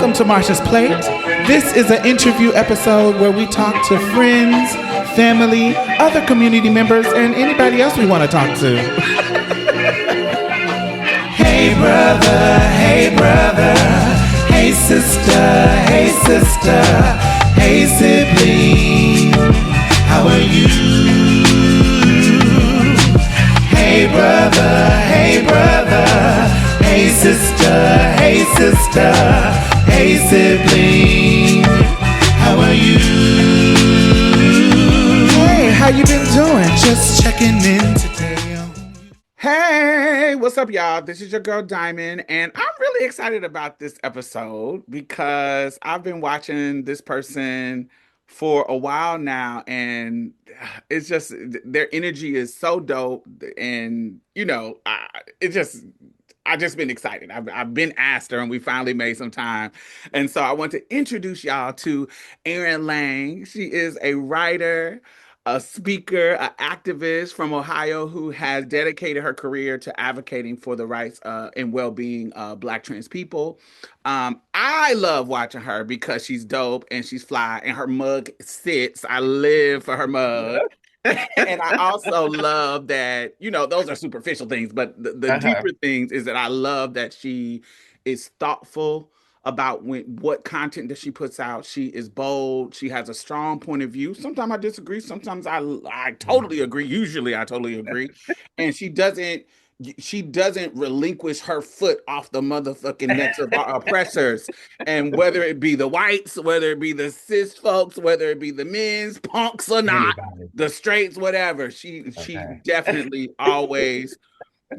Welcome to Marsha's Plate. This is an interview episode where we talk to friends, family, other community members, and anybody else we want to talk to. Hey brother, hey sister, hey sibling, how are you? Hey brother, hey sister, hey sibling, how are you? Hey, how you been doing? Just checking in today. Hey, what's up, y'all? This is your girl Diamond, and I'm really excited about this episode because I've been watching this person for a while now, and it's just their energy is so dope, and I just been excited. I've been asked her, and we finally made some time, and so I want to introduce y'all to Aaryn Lang. She is a writer, a speaker, an activist from Ohio who has dedicated her career to advocating for the rights and well-being of Black trans people. I love watching her because she's dope and she's fly, and her mug sits. I live for her mug. And I also love that, those are superficial things, but the deeper things is that I love that she is thoughtful about what content that she puts out. She is bold. She has a strong point of view. Sometimes I disagree. Sometimes I totally agree. Usually I totally agree. And she doesn't relinquish her foot off the motherfucking necks of our oppressors. And whether it be the whites, whether it be the cis folks, whether it be the men's, punks or not, the straights, whatever, she definitely always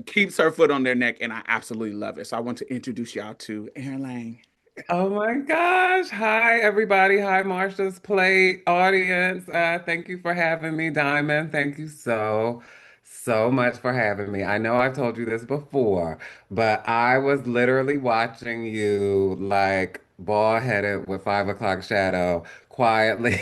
keeps her foot on their neck, and I absolutely love it. So I want to introduce y'all to Aaryn Lang. Oh my gosh. Hi, everybody. Hi, Marsha's Plate audience. Thank you for having me, Diamond. Thank you so much for having me. I know I've told you this before, but I was literally watching you like bald-headed with 5 o'clock shadow quietly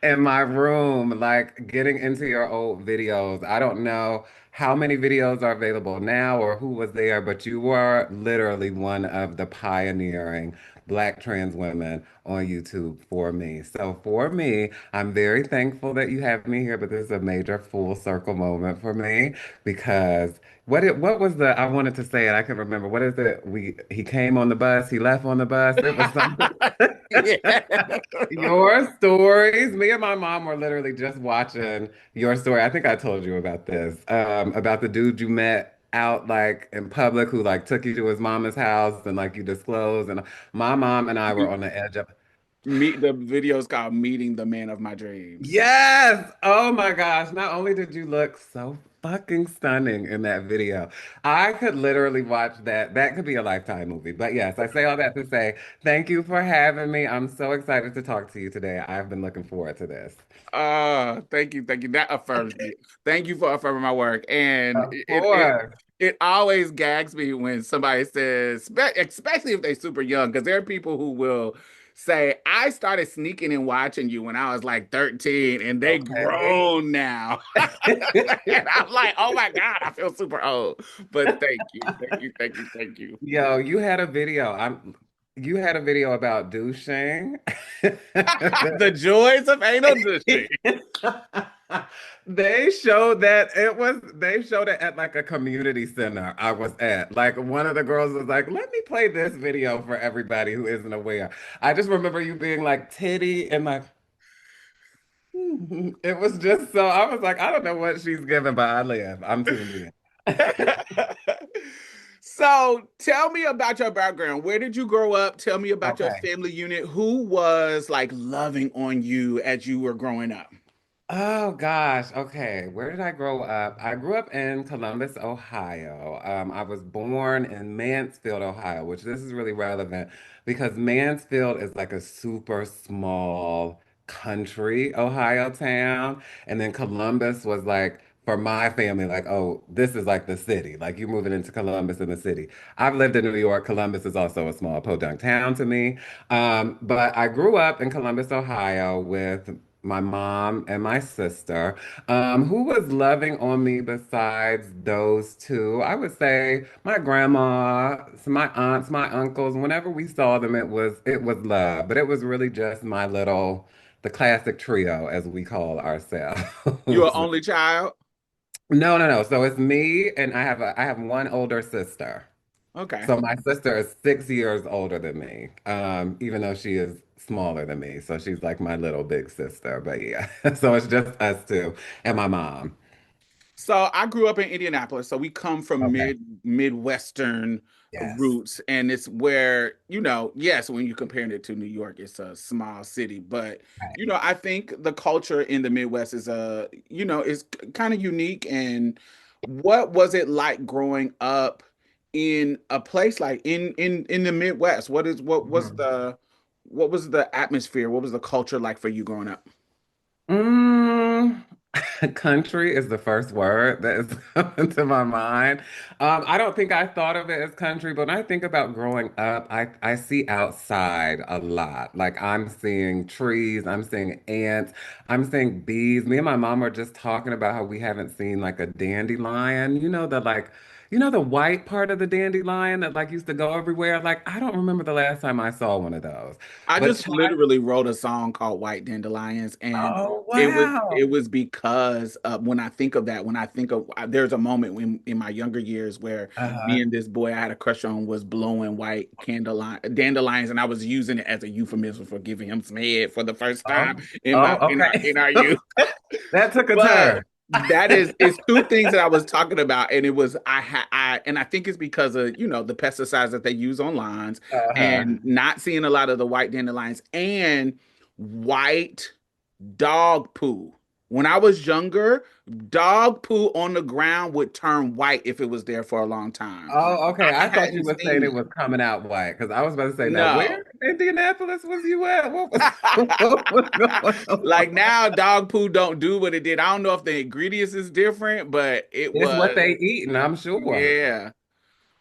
in my room, like getting into your old videos. I don't know how many videos are available now or who was there, but you were literally one of the pioneering Black trans women on YouTube for me. So for me, I'm very thankful that you have me here, but this is a major full circle moment for me because what was the I wanted to say it, I can remember. What is it? He came on the bus, he left on the bus. It was something. Yeah. Your stories. Me and my mom were literally just watching your story. I think I told you about this, about the dude you met out like in public who like took you to his mama's house and like you disclosed. And my mom and I were on the edge of, Meet the video's called Meeting the Man of My Dreams. yes. Oh my gosh. Not only did you look so fucking stunning in that video, I could literally watch that. That could be a Lifetime movie. But yes, I say all that to say thank you for having me. I'm so excited to talk to you today. I've been looking forward to this. Thank you, thank you. That affirms me. Thank you for affirming my work. And Of it course. it always gags me when somebody says, especially if they're super young, because there are people who will say, I started sneaking and watching you when I was like 13, and they Okay. grown now. And I'm like, oh my God, I feel super old. But thank you, thank you, thank you, thank you. Yo, you had a video. You had a video about douching. The joys of anal douching. They showed that they showed it at like a community center I was at. Like one of the girls was like, let me play this video for everybody who isn't aware. I just remember you being like titty and like it was just so I was like, I don't know what she's giving, but I live. I'm tuned in. So tell me about your background. Where did you grow up? Tell me about your Okay. family unit. Who was like loving on you as you were growing up? Oh gosh, okay. Where did I grow up? I grew up in Columbus, Ohio. I was born in Mansfield, Ohio, which this is really relevant because Mansfield is like a super small country Ohio town. And then Columbus was like, for my family, like, oh, this is like the city. Like you're moving into Columbus in the city. I've lived in New York. Columbus is also a small podunk town to me. But I grew up in Columbus, Ohio with my mom and my sister. Who was loving on me besides those two? I would say my grandma, my aunts, my uncles. Whenever we saw them, it was love, but it was really just the classic trio, as we call ourselves. You're an only child? No, no, no. So it's me, and I have one older sister. Okay. So my sister is 6 years older than me, even though she is smaller than me. So she's like my little big sister. But yeah, so it's just us two and my mom. So I grew up in Indianapolis, so we come from Okay. Midwestern Yes. roots, and it's where, yes, when you're comparing it to New York, it's a small city, but Right. I think the culture in the Midwest is is kind of unique. And what was it like growing up in a place like in the Midwest? Mhm. What was the atmosphere? What was the culture like for you growing up? Mm, country is the first word that is coming to my mind. I don't think I thought of it as country, but when I think about growing up, I see outside a lot. Like I'm seeing trees, I'm seeing ants, I'm seeing bees. Me and my mom were just talking about how we haven't seen like a dandelion. The white part of the dandelion that like used to go everywhere. Like I don't remember the last time I saw one of those. I But just literally wrote a song called White Dandelions, and oh it wow. was because when I think of that, when I think of there's a moment in my younger years where me Uh-huh. and this boy I had a crush on was blowing white dandelions, and I was using it as a euphemism for giving him some head for the first time Oh, in oh, my okay. in our youth. That took a But turn. that is it's two things that I was talking about, and it was I and I think it's because of the pesticides that they use on lawns, Uh-huh. and not seeing a lot of the white dandelions and white dog poo. When I was younger, dog poo on the ground would turn white if it was there for a long time. Oh, okay. I I thought you hadn't were saying seen it it. was coming out white because I was about to say, now No. where in Indianapolis was you at? What was what was going Like on? now, dog poo don't do what it did. I don't know if the ingredients is different, but it It's what was, they eat, and I'm sure. yeah.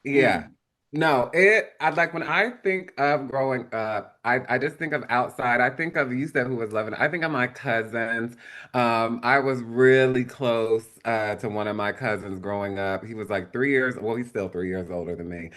Yeah. Mm. No, I like when I think of growing up, I just think of outside. I think of you said who was loving it. I think of my cousins. I was really close to one of my cousins growing up. He was like 3 years, well, he's still 3 years older than me.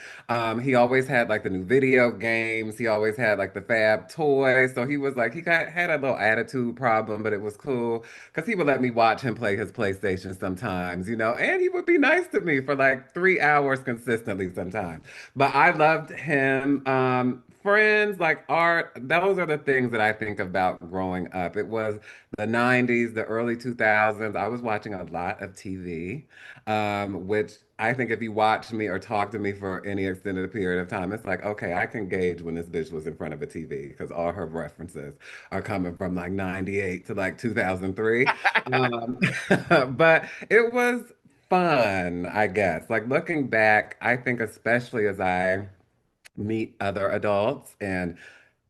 He always had like the new video games. He always had like the fab toys. So he was like had a little attitude problem, but it was cool because he would let me watch him play his PlayStation sometimes, and he would be nice to me for like 3 hours consistently sometimes. But I loved him. Friends, like art, those are the things that I think about growing up. It was the 90s, the early 2000s. I was watching a lot of TV, which I think if you watch me or talk to me for any extended period of time, it's like, okay, I can gauge when this bitch was in front of a TV because all her references are coming from like 98 to like 2003. Um, but it was fun, I guess. Like looking back, I think especially as I meet other adults and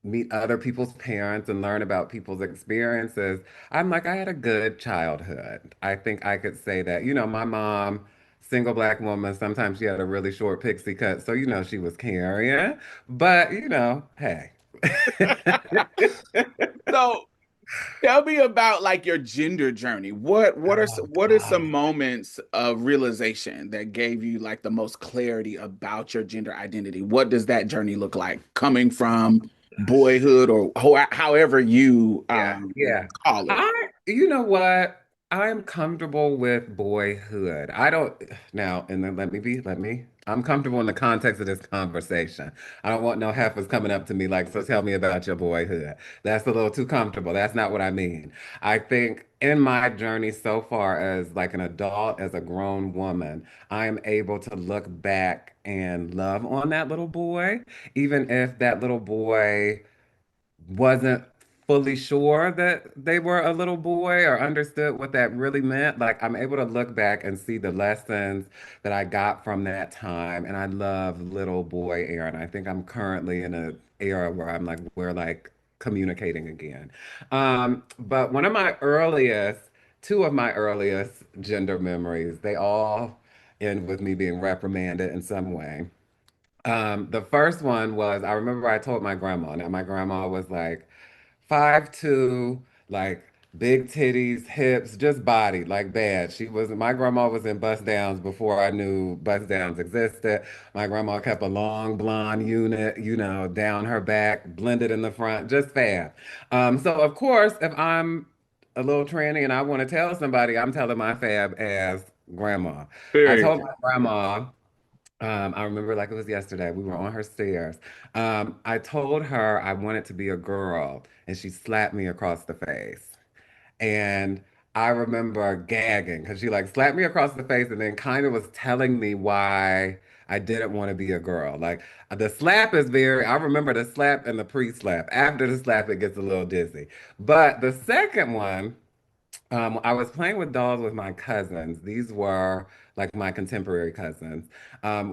meet other people's parents and learn about people's experiences, I'm like, I had a good childhood. I think I could say that. My mom, single black woman, sometimes she had a really short pixie cut, so she was carrying. But hey. So tell me about like your gender journey. Oh What are some God. moments of realization that gave you like the most clarity about your gender identity? What does that journey look like coming Oh from gosh. boyhood or however you Yeah, yeah. call it? You know what? I'm comfortable with boyhood. I don't now, and then I'm comfortable in the context of this conversation. I don't want no heifers coming up to me like, so tell me about your boyhood. That's a little too comfortable. That's not what I mean. I think in my journey so far as like an adult, as a grown woman, I am able to look back and love on that little boy, even if that little boy wasn't fully sure that they were a little boy or understood what that really meant. Like I'm able to look back and see the lessons that I got from that time. And I love little boy Aaron. I think I'm currently in an era where we're like communicating again. But two of my earliest gender memories, they all end with me being reprimanded in some way. The first one was I remember I told my grandma. Now my grandma was like 5'2", like big titties, hips, just body, like bad. My grandma was in bust downs before I knew bust downs existed. My grandma kept a long blonde unit, down her back, blended in the front, just fab. So of course, if I'm a little tranny and I want to tell somebody, I'm telling my fab as grandma. I told Period. my grandma. I remember like it was yesterday. We were on her stairs. I told her I wanted to be a girl, and she slapped me across the face. And I remember gagging because she like slapped me across the face and then kind of was telling me why I didn't want to be a girl. Like the slap is I remember the slap and the pre-slap. After the slap, it gets a little dizzy. But the second one, I was playing with dolls with my cousins. These were like my contemporary cousins.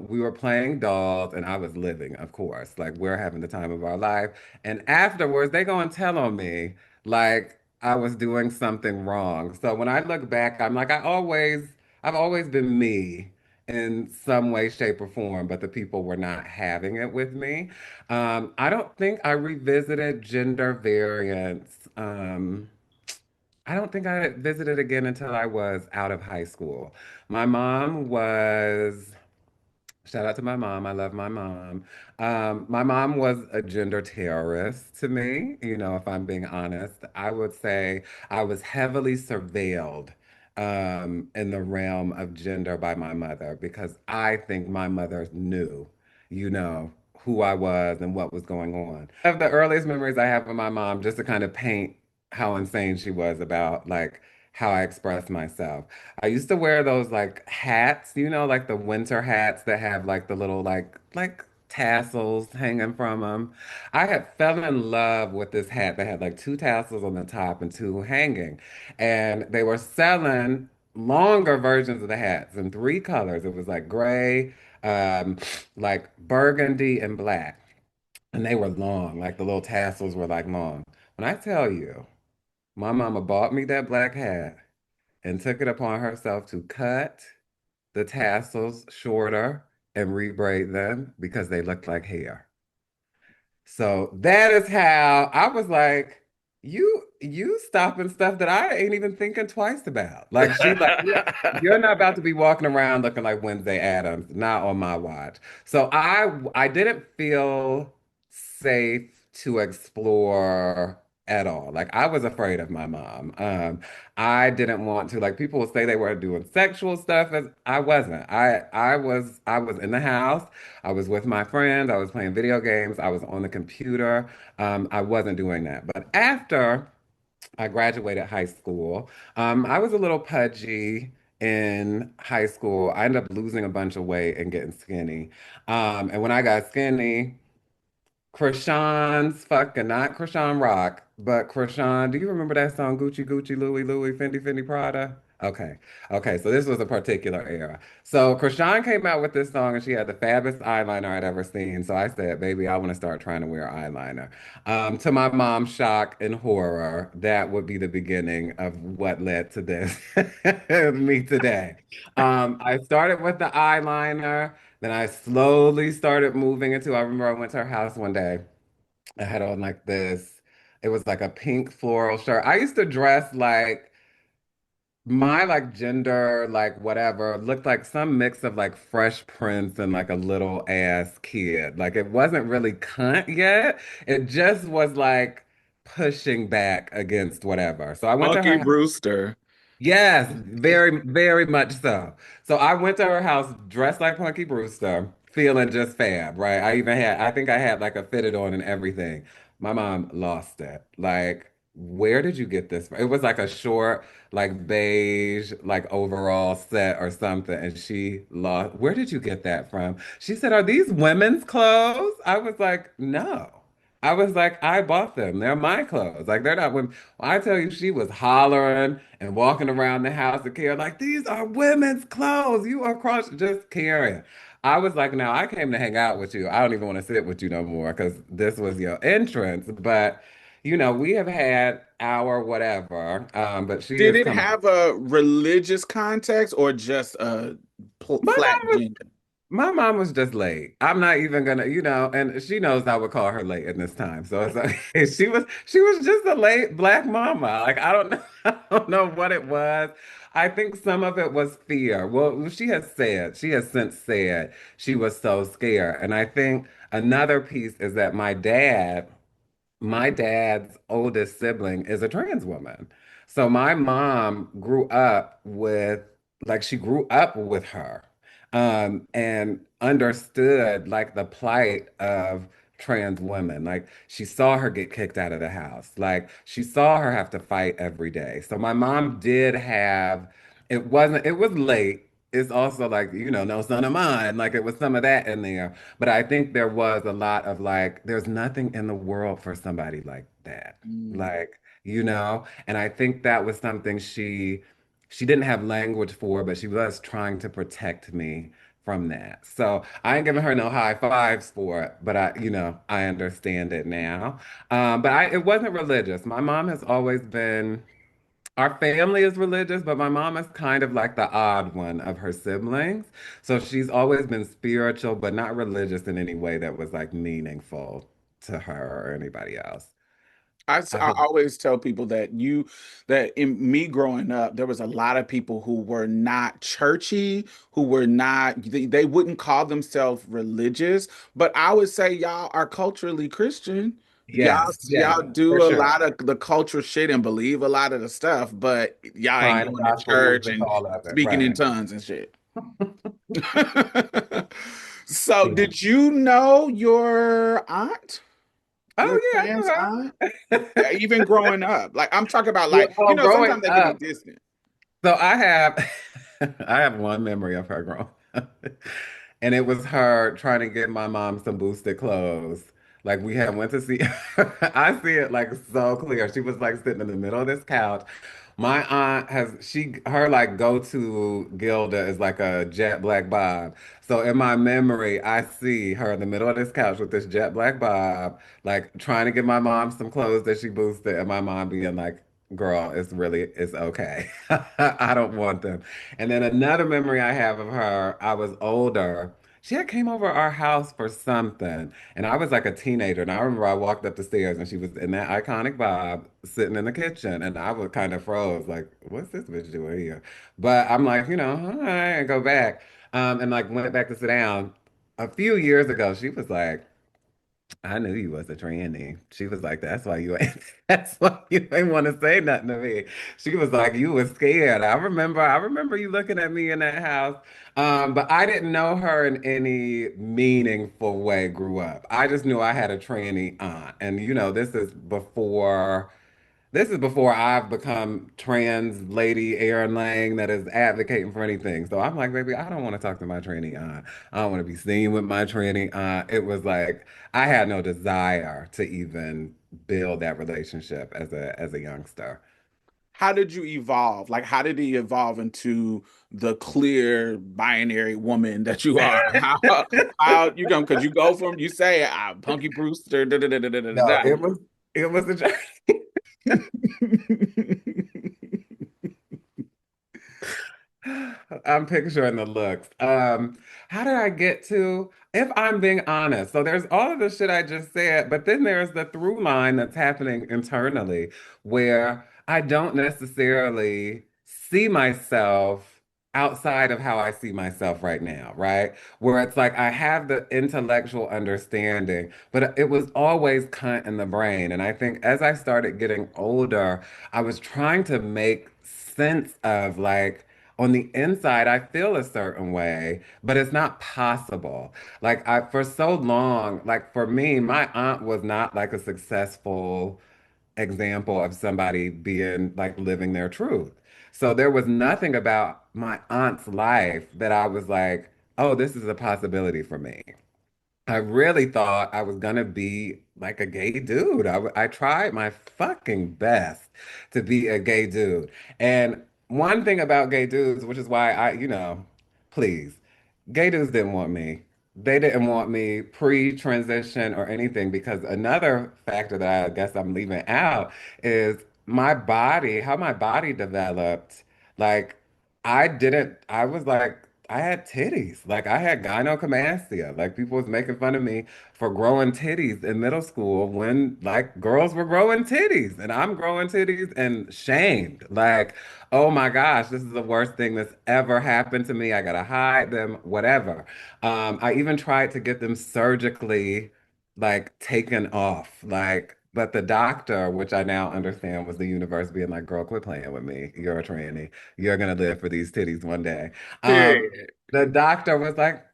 We were playing dolls, and I was living, of course. Like we're having the time of our life. And afterwards, they go and tell on me like I was doing something wrong. So when I look back, I'm like, I've always been me in some way, shape, or form, but the people were not having it with me. I don't think I revisited gender variance. I don't think I visited again until I was out of high school. My mom was, shout out to my mom. I love my mom. My mom was a gender terrorist to me, if I'm being honest. I would say I was heavily surveilled in the realm of gender by my mother because I think my mother knew, you know, who I was and what was going on. Of the earliest memories I have of my mom, just to kind of paint how insane she was about like how I expressed myself. I used to wear those like hats, like the winter hats that have like the little like tassels hanging from them. I had fell in love with this hat that had like two tassels on the top and two hanging. And they were selling longer versions of the hats in three colors. It was like gray, um, like burgundy and black. And they were long, like the little tassels were like long. When I tell you, my mama bought me that black hat and took it upon herself to cut the tassels shorter and rebraid them because they looked like hair. So that is how I was like, you stopping stuff that I ain't even thinking twice about. Like she like you're not about to be walking around looking like Wednesday Addams, not on my watch. So I didn't feel safe to explore at all. Like I was afraid of my mom. I didn't want to like people would say they were doing sexual stuff as I wasn't. I was in the house. I was with my friends. I was playing video games. I was on the computer. I wasn't doing that. But after I graduated high school, I was a little pudgy in high school. I ended up losing a bunch of weight and getting skinny. And when I got skinny, Krishan's fucking not Krishan Rock, but Krishan. Do you remember that song Gucci Gucci Louie Louie Fendi Fendi Prada? Okay. Okay, so this was a particular era. So Krishan came out with this song and she had the fabbest eyeliner I'd ever seen. So I said, baby, I want to start trying to wear eyeliner. To my mom's shock and horror, that would be the beginning of what led to this, me today. I started with the eyeliner. Then I slowly started moving into, I remember I went to her house one day. I had on like this, it was like a pink floral shirt. I used to dress like my like gender, like whatever, looked like some mix of like Fresh Prince and like a little ass kid. Like it wasn't really cunt yet. It just was like pushing back against whatever. So I went to Punky her house. Brewster. Yes, very, very much so. So I went to her house dressed like Punky Brewster, feeling just fab, right? I think I had like a fitted on and everything. My mom lost it. Like, where did you get this from? It was like a short, like beige, like overall set or something. And she lost, where did you get that from? She said, are these women's clothes? I was like, no. I was like, I bought them. They're my clothes. Like, they're not women. I tell you, she was hollering and walking around the house to care, like, these are women's clothes. You are cross just carrying. I was like, now I came to hang out with you. I don't even want to sit with you no more because this was your entrance. But, we have had our whatever. But she Did has it come out. have a religious context or just a My flat mom was gender? My mom was just late. I'm not even gonna, and she knows I would call her late in this time. So it's okay. She was just a late black mama. Like I don't know, I don't know what it was. I think some of it was fear. Well, she has since said she was so scared. And I think another piece is that my dad's oldest sibling is a trans woman. So my mom she grew up with her, and understood like the plight of trans women. Like she saw her get kicked out of the house. Like she saw her have to fight every day. So my mom did have, it was late. It's also like, no son of mine. Like it was some of that in there. But I think there was a lot of like, there's nothing in the world for somebody like that. Mm. Like, and I think that was something she didn't have language for, but she was trying to protect me from that. So I ain't giving her no high fives for it, but I understand it now. But it wasn't religious. My mom has always been our family is religious, but my mom is kind of like the odd one of her siblings. So she's always been spiritual, but not religious in any way that was like meaningful to her or anybody else. I I hope. always tell people that in me growing up, there was a lot of people who were not churchy, who were not, they wouldn't call themselves religious, but I would say y'all are culturally Christian. Yes, Y'all yes, do for a sure. lot of the cultural shit and believe a lot of the stuff, but y'all ain't Crying going to gospel church music, and all of it, speaking in right? tongues and shit. So, Yeah. did you know your Oh yeah, trans I aunt? know her. Even growing up, like I'm talking about, Well, like growing sometimes they can be up, distant. so I have I have one memory of her growing up. And it was her trying to get my mom some boosted clothes. Like we had went to see I see it like so clear. She was like sitting in the middle of this couch. My aunt her like go-to Gilda is like a jet black bob. So in my memory, I see her in the middle of this couch with this jet black bob, like trying to get my mom some clothes that she boosted, and my mom being like, girl, it's okay. I don't want them. And then another memory I have of her, I was older. She had came over our house for something, and I was like a teenager. And I remember I walked up the stairs, and she was in that iconic bob, sitting in the kitchen, and I was kind of froze, like, "What's this bitch doing here?" But I'm like, hi, and go back, and like went back to sit down. A few years ago, she was like, I knew you was a tranny. She was like, that's why you ain't, that's why you ain't want to say nothing to me. She was like, you was scared. I remember you looking at me in that house. But I didn't know her in any meaningful way grew up. I just knew I had a tranny aunt. And this is before I've become trans lady Aaryn Lang that is advocating for anything. So I'm like, baby, I don't want to talk to my tranny aunt. I don't want to be seen with my tranny aunt. It was like I had no desire to even build that relationship as a youngster. How did you evolve? Like, how did you evolve into the clear binary woman that you are? How you go? Because you go from you say Punky Brewster, da da da da da da No, da. it was a journey. I'm picturing the looks. How did I get to, if I'm being honest? So there's all of the shit I just said, but then there's the through line that's happening internally where I don't necessarily see myself outside of how I see myself right now, right? Where it's like I have the intellectual understanding, but it was always cunt in the brain. And I think as I started getting older, I was trying to make sense of like, on the inside, I feel a certain way, but it's not possible. Like for so long, like for me, my aunt was not like a successful example of somebody being like living their truth. So there was nothing about my aunt's life that I was like, oh, this is a possibility for me. I really thought I was gonna be like a gay dude. I tried my fucking best to be a gay dude. And one thing about gay dudes, which is why please, gay dudes didn't want me. They didn't want me pre-transition or anything because another factor that I guess I'm leaving out is how my body developed. Like, I was like I had titties. Like I had gynecomastia. Like people was making fun of me for growing titties in middle school when like girls were growing titties and I'm growing titties and shamed. Like, oh my gosh, this is the worst thing that's ever happened to me. I gotta hide them, whatever. I even tried to get them surgically like taken off. Like, but the doctor, which I now understand was the universe being like, girl, quit playing with me. You're a tranny. You're gonna live for these titties one day. Period. The doctor was like,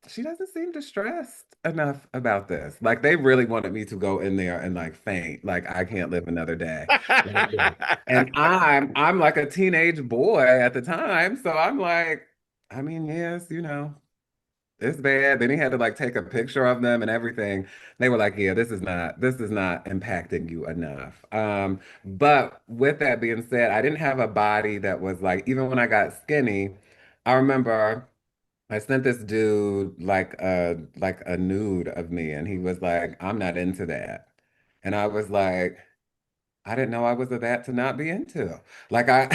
she doesn't seem distressed enough about this. Like they really wanted me to go in there and like faint, like I can't live another day like this. And I'm like a teenage boy at the time, so I'm like, I mean, yes, it's bad. Then he had to like take a picture of them and everything. They were like, yeah, this is not impacting you enough. But with that being said, I didn't have a body that was like, even when I got skinny, I remember I sent this dude like a nude of me and he was like, I'm not into that. And I was like, I didn't know I was a that to not be into. Like I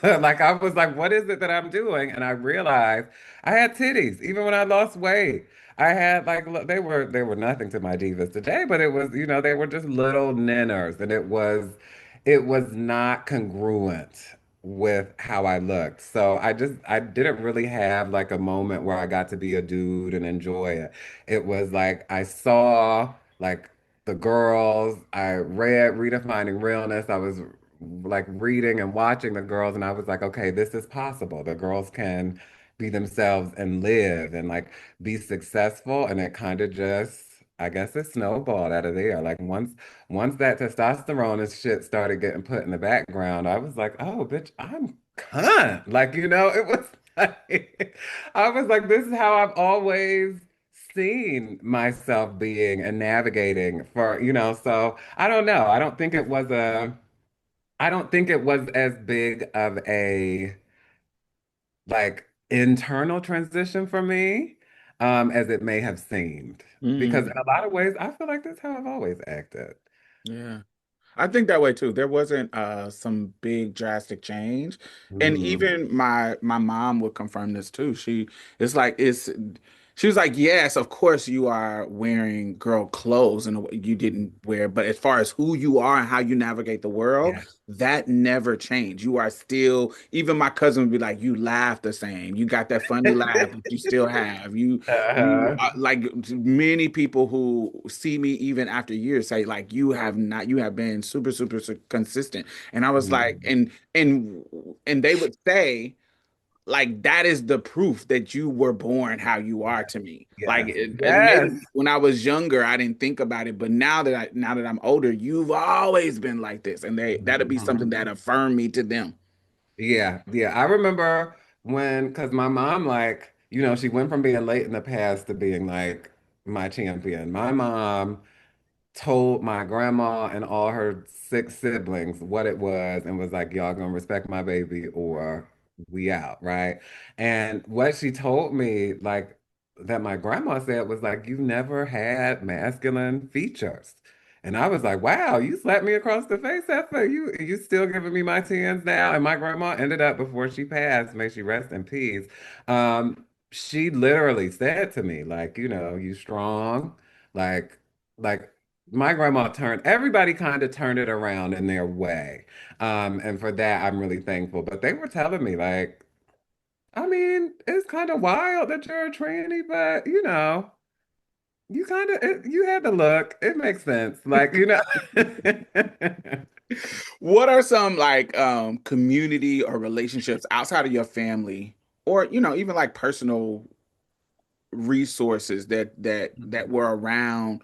like I was like, what is it that I'm doing? And I realized I had titties even when I lost weight. I had like they were nothing to my divas today, but it was, they were just little ninners and it was not congruent with how I looked. So I didn't really have like a moment where I got to be a dude and enjoy it. It was like I saw like the girls. I read Redefining Realness. I was like reading and watching the girls, and I was like, okay, this is possible. The girls can be themselves and live and like be successful. And it kind of just, I guess it snowballed out of there. Like once that testosterone and shit started getting put in the background, I was like, oh, bitch, I'm cunt. Like, it was like, I was like, this is how I've always seen myself being and navigating so I don't know. I don't think it was as big of a like internal transition for me as it may have seemed. Because in Mm, a lot of ways, I feel like that's how I've always acted. yeah. I think that way too. There wasn't some big drastic change. And Hmm. even my mom would confirm this too. She was like, "Yes, of course you are wearing girl clothes and you didn't wear, but as far as who you are and how you navigate the world, Yeah. that never changed. You are still, even my cousin would be like, you laugh the same. You got that funny laugh that you still have. You Uh-huh. like many people who see me even after years say like you have been super consistent." And I was like, Mhm. and they would say like that is the proof that you were born how you are Yes. to me. Like Yes. and Yes. maybe when I was younger I didn't think about it, but now that I'm older, you've always been like this, and that'll be something Mhm. that affirmed me to them. Yeah, yeah. I remember because my mom, like, she went from being late in the past to being like my champion. My mom told my grandma and all her six siblings what it was and was like, y'all gonna respect my baby or we out, right? And what she told me, like, that my grandma said was like, you never had masculine features. And I was like, wow, you slapped me across the face, Effa. You still giving me my tens now? And my grandma ended up before she passed, may she rest in peace. She literally said to me, like, you strong, like like my grandma turned everybody kind of turned it around in their way. And for that, I'm really thankful. But they were telling me, like, I mean, it's kind of wild that you're a tranny, but you kind of you had to look. It makes sense. Like, What are some like community or relationships outside of your family, or even like personal resources that were around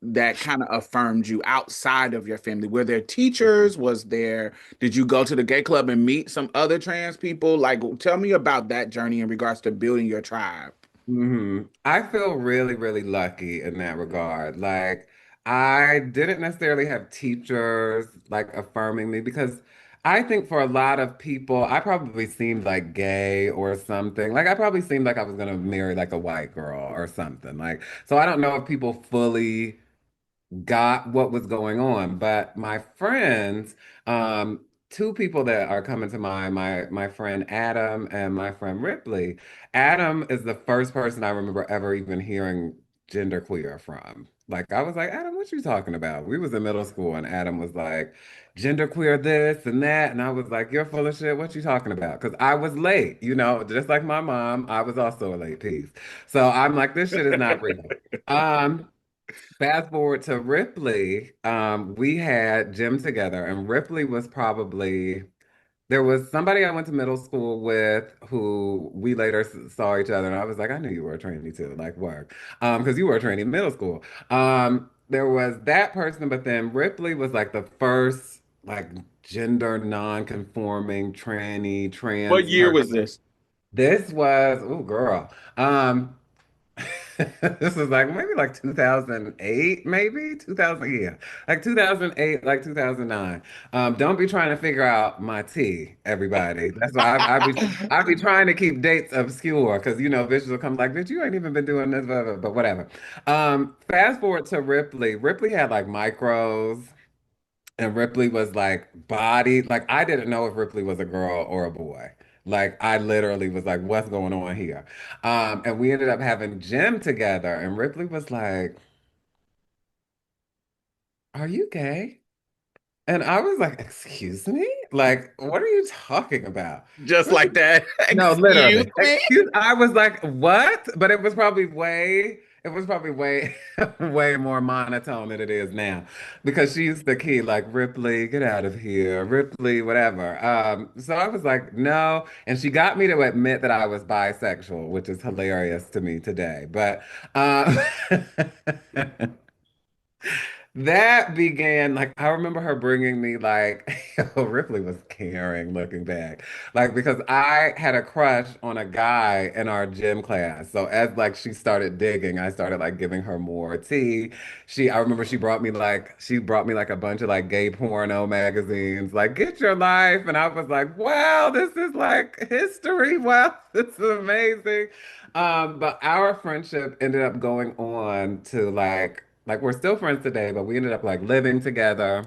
that kind of affirmed you outside of your family? Were there teachers? Did you go to the gay club and meet some other trans people? Like, tell me about that journey in regards to building your tribe. I feel really, really lucky in that regard. Like, I didn't necessarily have teachers like affirming me because I think for a lot of people, I probably seemed like gay or something. Like, I probably seemed like I was gonna marry like a white girl or something. Like, so I don't know if people fully got what was going on. But my friends, two people that are coming to mind, my friend Adam and my friend Ripley. Adam is the first person I remember ever even hearing genderqueer from. Like I was like, Adam, what you talking about? We was in middle school and Adam was like, genderqueer this and that. And I was like, you're full of shit. What you talking about? Because I was late, just like my mom, I was also a late piece. So I'm like, this shit is not real. Um, Fast forward to Ripley, we had gym together, and Ripley was probably there was somebody I went to middle school with who we later saw each other, and I was like, I knew you were a trainee too, like work, because you were a trainee in middle school. There was that person, but then Ripley was like the first like gender non-conforming tranny What trans year was person. this? This was, oh girl. This was like maybe like 2008, maybe 2000, yeah, like 2008, like 2009. Don't be trying to figure out my tea, everybody. That's why I be trying to keep dates obscure because bitches will come like, bitch, you ain't even been doing this, blah, blah, but whatever. Fast forward to Ripley. Ripley had like micros. And Ripley was like body, like I didn't know if Ripley was a girl or a boy. Like I literally was like, what's going on here? And we ended up having gym together, and Ripley was like, are you gay? And I was like, excuse me? Like, what are you talking about? Just What like you that. No, Excuse literally. me? Excuse. I was like, what? But it was probably way, way more monotone than it is now. Because she used the key, like, Ripley, get out of here. Ripley, whatever. So I was like, no. And she got me to admit that I was bisexual, which is hilarious to me today. But um that began like I remember her bringing me like Ripley was caring looking back like because I had a crush on a guy in our gym class, so as like she started digging I started like giving her more tea. I remember she brought me like a bunch of like gay porno magazines like get your life, and I was like wow, this is like history, wow, this is amazing. But our friendship ended up going on to like we're still friends today, but we ended up like living together.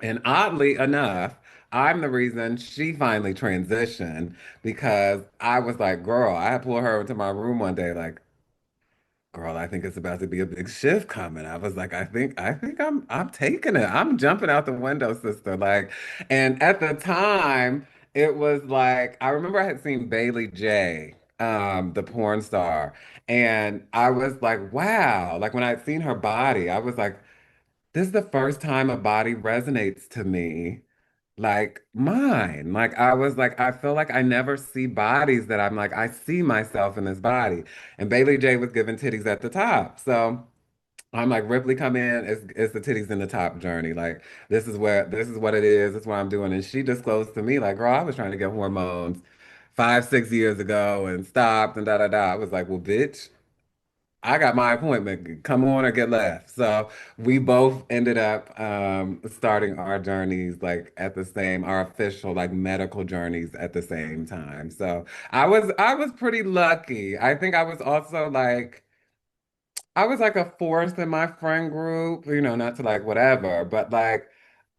And oddly enough, I'm the reason she finally transitioned because I was like, girl, I pulled her into my room one day, like, girl, I think it's about to be a big shift coming. I was like, I think I'm taking it. I'm jumping out the window, sister. Like, and at the time, it was like I remember I had seen Bailey J, the porn star, and I was like, wow. Like when I'd seen her body, I was like, this is the first time a body resonates to me like mine. Like I was like, I feel like I never see bodies that I'm like, I see myself in this body. And Bailey J was giving titties at the top. So I'm like, Ripley, come in. It's the titties in the top journey. Like this is what it is. This is what I'm doing. And she disclosed to me, like, girl, I was trying to get hormones 5, 6 years ago and stopped and da da da. I was like, well, bitch. I got my appointment. Come on or get left. So we both ended up starting our journeys like at the same, our official like medical journeys at the same time. So I was pretty lucky. I think I was like a force in my friend group, not to like whatever, but like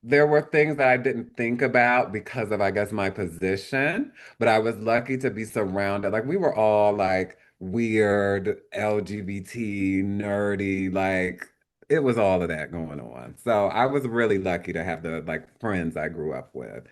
there were things that I didn't think about because of, I guess, my position. But I was lucky to be surrounded. Like we were all like weird, LGBT, nerdy, like it was all of that going on. So I was really lucky to have the like friends I grew up with.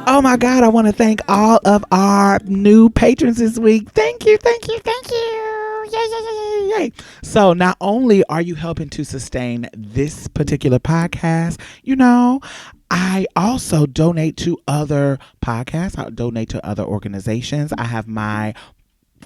Oh my God, I want to thank all of our new patrons this week. Thank you, thank you, thank you. Yay, yay, yay, yay, yay. So, not only are you helping to sustain this particular podcast, I also donate to other podcasts, I donate to other organizations. I have my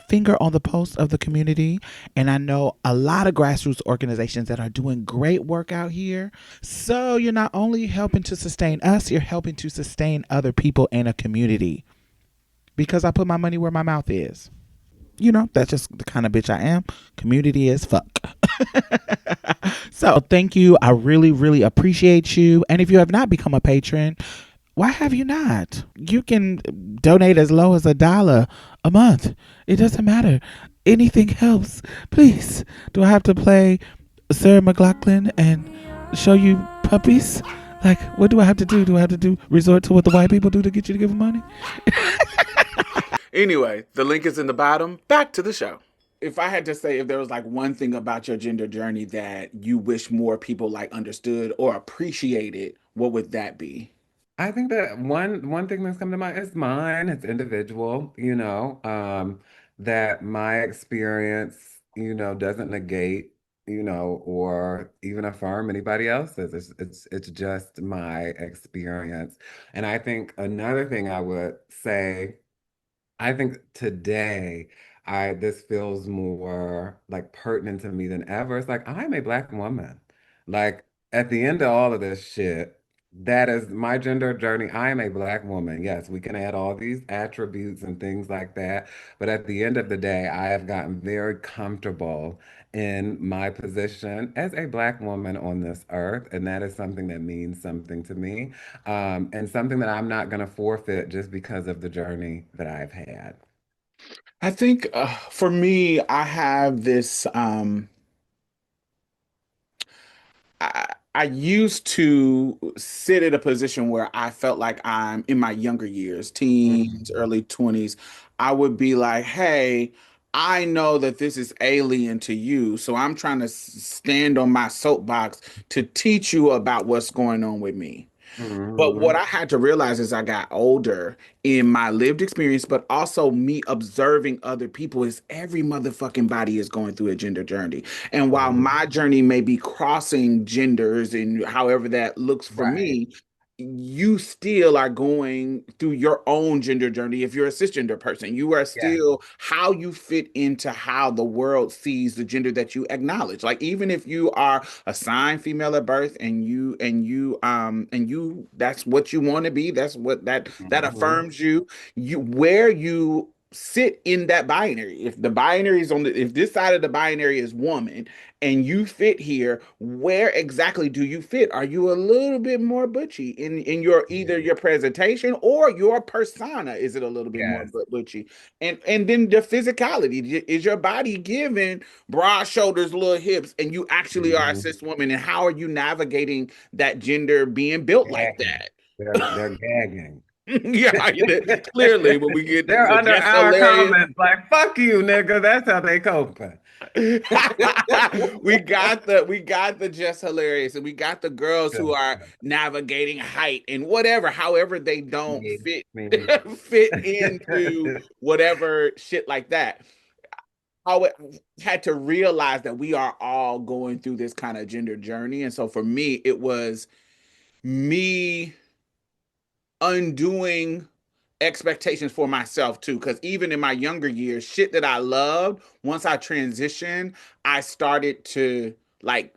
finger on the pulse of the community. And I know a lot of grassroots organizations that are doing great work out here. So you're not only helping to sustain us, you're helping to sustain other people in a community because I put my money where my mouth is. That's just the kind of bitch I am. Community is fuck. So thank you. I really, really appreciate you. And if you have not become a patron, why have you not? You can donate as low as $1 a month. It doesn't matter. Anything helps. Please. Do I have to play Sarah McLachlan and show you puppies? Like, what do I have to do? Do I have to do resort to what the white people do to get you to give them money? Anyway, the link is in the bottom. Back to the show. If I had to say if there was like one thing about your gender journey that you wish more people like understood or appreciated, what would that be? I think that one thing that's come to mind is mine. It's individual, that my experience, doesn't negate, or even affirm anybody else's. It's just my experience. And I think another thing I would say. I think today I this feels more like pertinent to me than ever. It's like I'm a black woman. Like at the end of all of this shit, that is my gender journey. I am a black woman. Yes, we can add all these attributes and things like that. But at the end of the day, I have gotten very comfortable in my position as a black woman on this earth. And that is something that means something to me, and something that I'm not going to forfeit just because of the journey that I've had. I think for me, I have this. I used to sit at a position where I felt like I'm in my younger years, teens, Mhm. early 20s. I would be like, hey, I know that this is alien to you. So I'm trying to stand on my soapbox to teach you about what's going on with me. But what Mhm. I had to realize as I got older in my lived experience, but also me observing other people, is every motherfucking body is going through a gender journey. And while Mhm. my journey may be crossing genders and however that looks for Right. me, you still are going through your own gender journey. If you're a cisgender person, you are Yeah. still how you fit into how the world sees the gender that you acknowledge. Like even if you are assigned female at birth and you that's what you want to be, that's what that Mhm. affirms you, you where you sit in that binary. If the binary is on the if this side of the binary is woman and you fit here, where exactly do you fit? Are you a little bit more butchy in your either Mhm. your presentation or your persona? Is it a little bit more Yes. butchy? And then the physicality, is your body given broad shoulders, little hips, and you actually are a Mhm. cis woman? And how are you navigating that gender being built like Gagging. that? They're gagging. Yeah, clearly when we get They're the under just our hilarious. comments like, fuck you, nigga. That's how they coping. We got the just hilarious, and we got the girls who are navigating height and whatever, however they don't Me, fit me. fit into whatever shit like that. I had to realize that we are all going through this kind of gender journey, and so for me, it was me undoing expectations for myself too. Because even in my younger years, shit that I loved, once I transitioned, I started to like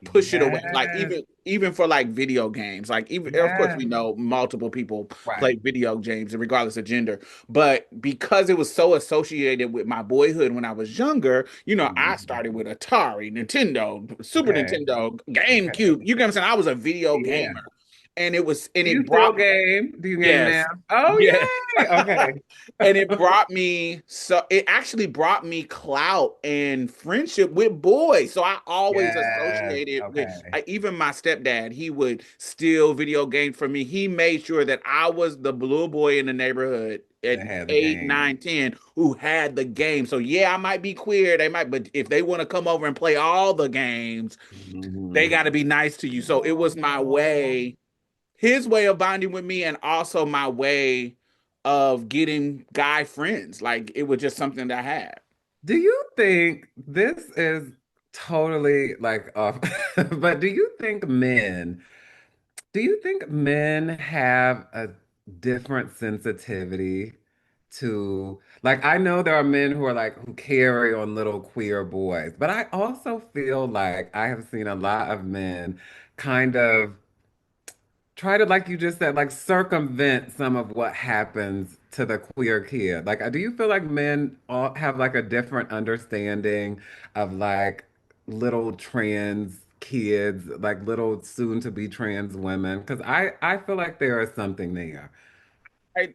push it away. Like Yes, even for like video games, like even of course yes. we know multiple people play Right. video games and regardless of gender, but because it was so associated with my boyhood when I was younger, I Mhm. started with Atari, Nintendo, Super Okay. Nintendo, Okay. GameCube. You get what I'm saying? I was a video Yeah. gamer. And Do you it still brought game? Do you game now? yes. Oh, Yes. yay. Okay. And it actually brought me clout and friendship with boys. So I always Yes. associated with Okay. even my stepdad, he would steal video games from me. He made sure that I was the blue boy in the neighborhood at That had the 8, game. 9, 10 who had the game. So yeah, I might be queer. They might, but if they want to come over and play all the games, they Mhm. got to be nice to you. So it was my way, his way of bonding with me, and also my way of getting guy friends. Like it was just something that I had. Do you think this is totally like off, but do you think men have a different sensitivity to, like, I know there are men who are like, who carry on little queer boys, but I also feel like I have seen a lot of men kind of try to, like you just said, like circumvent some of what happens to the queer kid. Like, do you feel like men all have like a different understanding of like little trans kids, like little soon to be trans women? Because I feel like there is something there. I,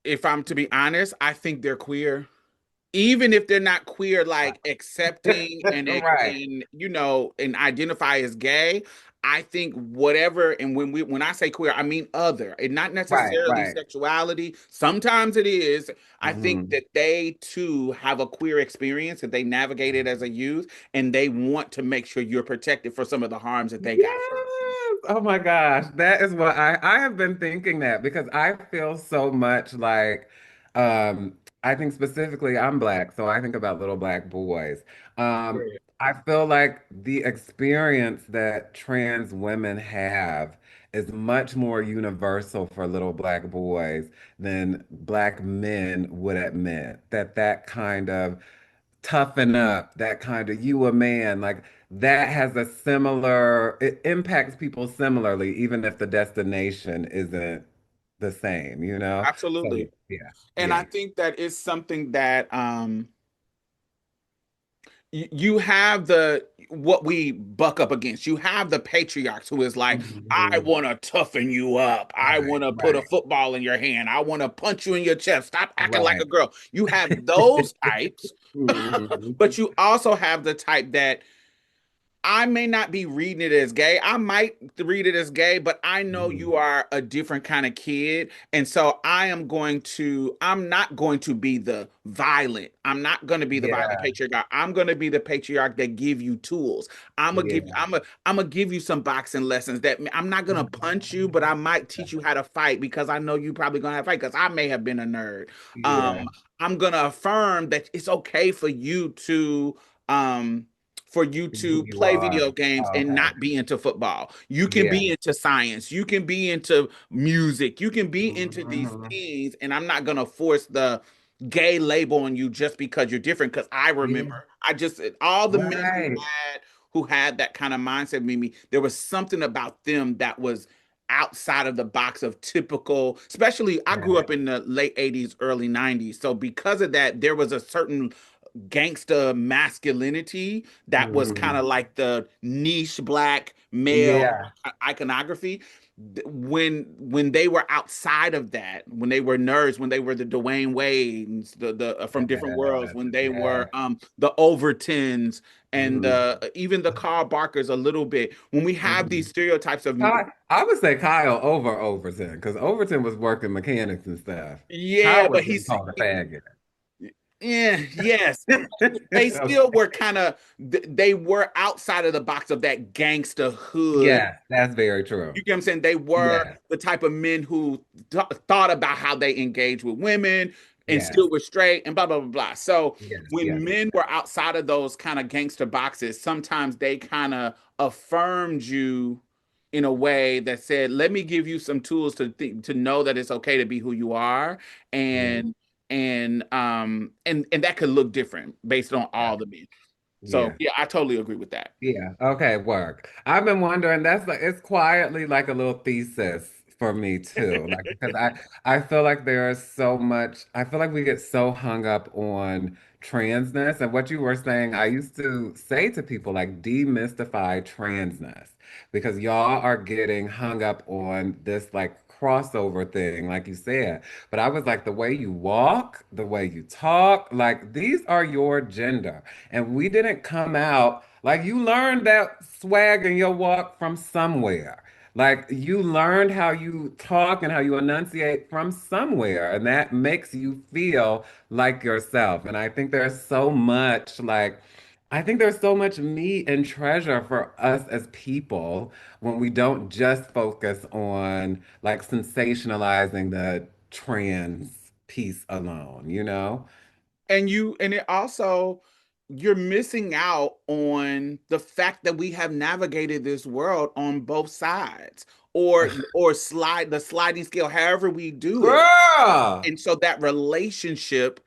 if I'm to be honest, I think they're queer. even if they're not queer, like accepting Right, and and identify as gay. I think whatever, and when I say queer, I mean other, and not right, necessarily right. sexuality. Sometimes it is. I think Hmm. that they too have a queer experience that they navigated as a youth, and they want to make sure you're protected for some of the harms that they got from. Yes. Oh my gosh. That is what I have been thinking that because I feel so much like I think specifically I'm black, so I think about little black boys. Right. I feel like the experience that trans women have is much more universal for little black boys than black men would admit. That kind of toughen up, that kind of you a man, like that has a similar, it impacts people similarly, even if the destination isn't the same, you know? So Absolutely. yeah, And I yeah. think that is something that you have the what we buck up against. You have the patriarchs who is like, I Mhm. want to toughen you up. I Right, want to put a right, football in your hand. I want to punch you in your chest. Stop acting like right. a girl. You have those types, Mhm. but you also have the type that I may not be reading it as gay. I might read it as gay, but I know Mhm. you are a different kind of kid. And so I'm not going to be the violent. I'm not going to be the violent Yeah, patriarch. I'm going to be the patriarch that give you tools. yeah. I'm gonna give you some boxing lessons that I'm not going to punch you, but I might teach you how to fight because I know you probably going to have to fight because I may have been a nerd. Yeah. Um, I'm going to affirm that it's okay um for you Who to you play video are. games Oh, and okay. not be into football. You can Yeah. be into science. You can be into music. You can be into these Mhm. things. And I'm not going to force the gay label on you just because you're different. Because I remember, Yeah. all the men Right. who had that kind of mindset, Mimi, there was something about them that was outside of the box of typical, especially I grew Yeah. up in the late 80s, early 90s. So because of that, there was a certain gangster masculinity that was kind Mhm. of like the niche black male Yeah. iconography. When they were outside of that, when they were nerds, when they were the Dwayne Wades, the from different worlds, Yes. when they were Yes. the Overtons and Mhm. even the Carl Barkers a little bit, when we have these Mhm. stereotypes of I would say Kyle over Overton because Overton was working mechanics and stuff. yeah, Kyle but was getting called a faggot. yeah, yes, they still were kind of they were outside of the box of that gangster hood. Yes, that's very true. You get what I'm saying? They were Yes, the type of men who thought about how they engage with women and yes, still were straight and blah blah blah blah. So yes, yes, when men were outside of those kind of gangster boxes, sometimes they kind of affirmed you in a way that said, "Let me give you some tools to know that it's okay to be who you are," yeah, and and that could look different based on yeah, all the men. So yeah. yeah, I totally agree with that. Yeah. Okay. Work. I've been wondering. That's like it's quietly like a little thesis for me too. Like because I feel like there is so much. I feel like we get so hung up on transness and what you were saying. I used to say to people like demystify transness because y'all are getting hung up on this like crossover thing, like you said. But I was like the way you walk, the way you talk, like these are your gender. And we didn't come out like you learned that swag in your walk from somewhere. Like you learned how you talk and how you enunciate from somewhere, and that makes you feel like yourself. And I think there's so much I think there's so much meat and treasure for us as people when we don't just focus on like sensationalizing the trans piece alone, you know? And it also you're missing out on the fact that we have navigated this world on both sides or slide the sliding scale however we do it. Girl. And so that relationship,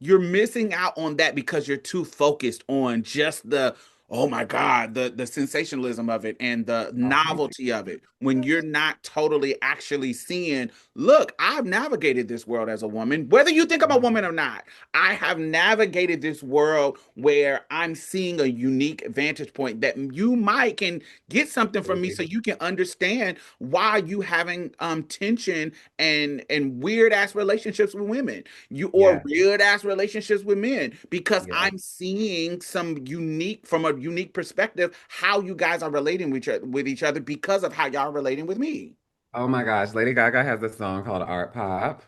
you're missing out on that because you're too focused on just the oh my God, the sensationalism of it and the Oh, novelty of it when you're not totally actually seeing, look, I've navigated this world as a woman, whether you think I'm a woman or not. I have navigated this world where I'm seeing a unique vantage point that you might can get something from me so absolutely. you can understand why you having tension and weird ass relationships with women you or Yes, weird ass relationships with men because yes. I'm seeing some unique from a unique perspective how you guys are relating with each other because of how y'all are relating with me. Oh my gosh, Lady Gaga has a song called Art Pop.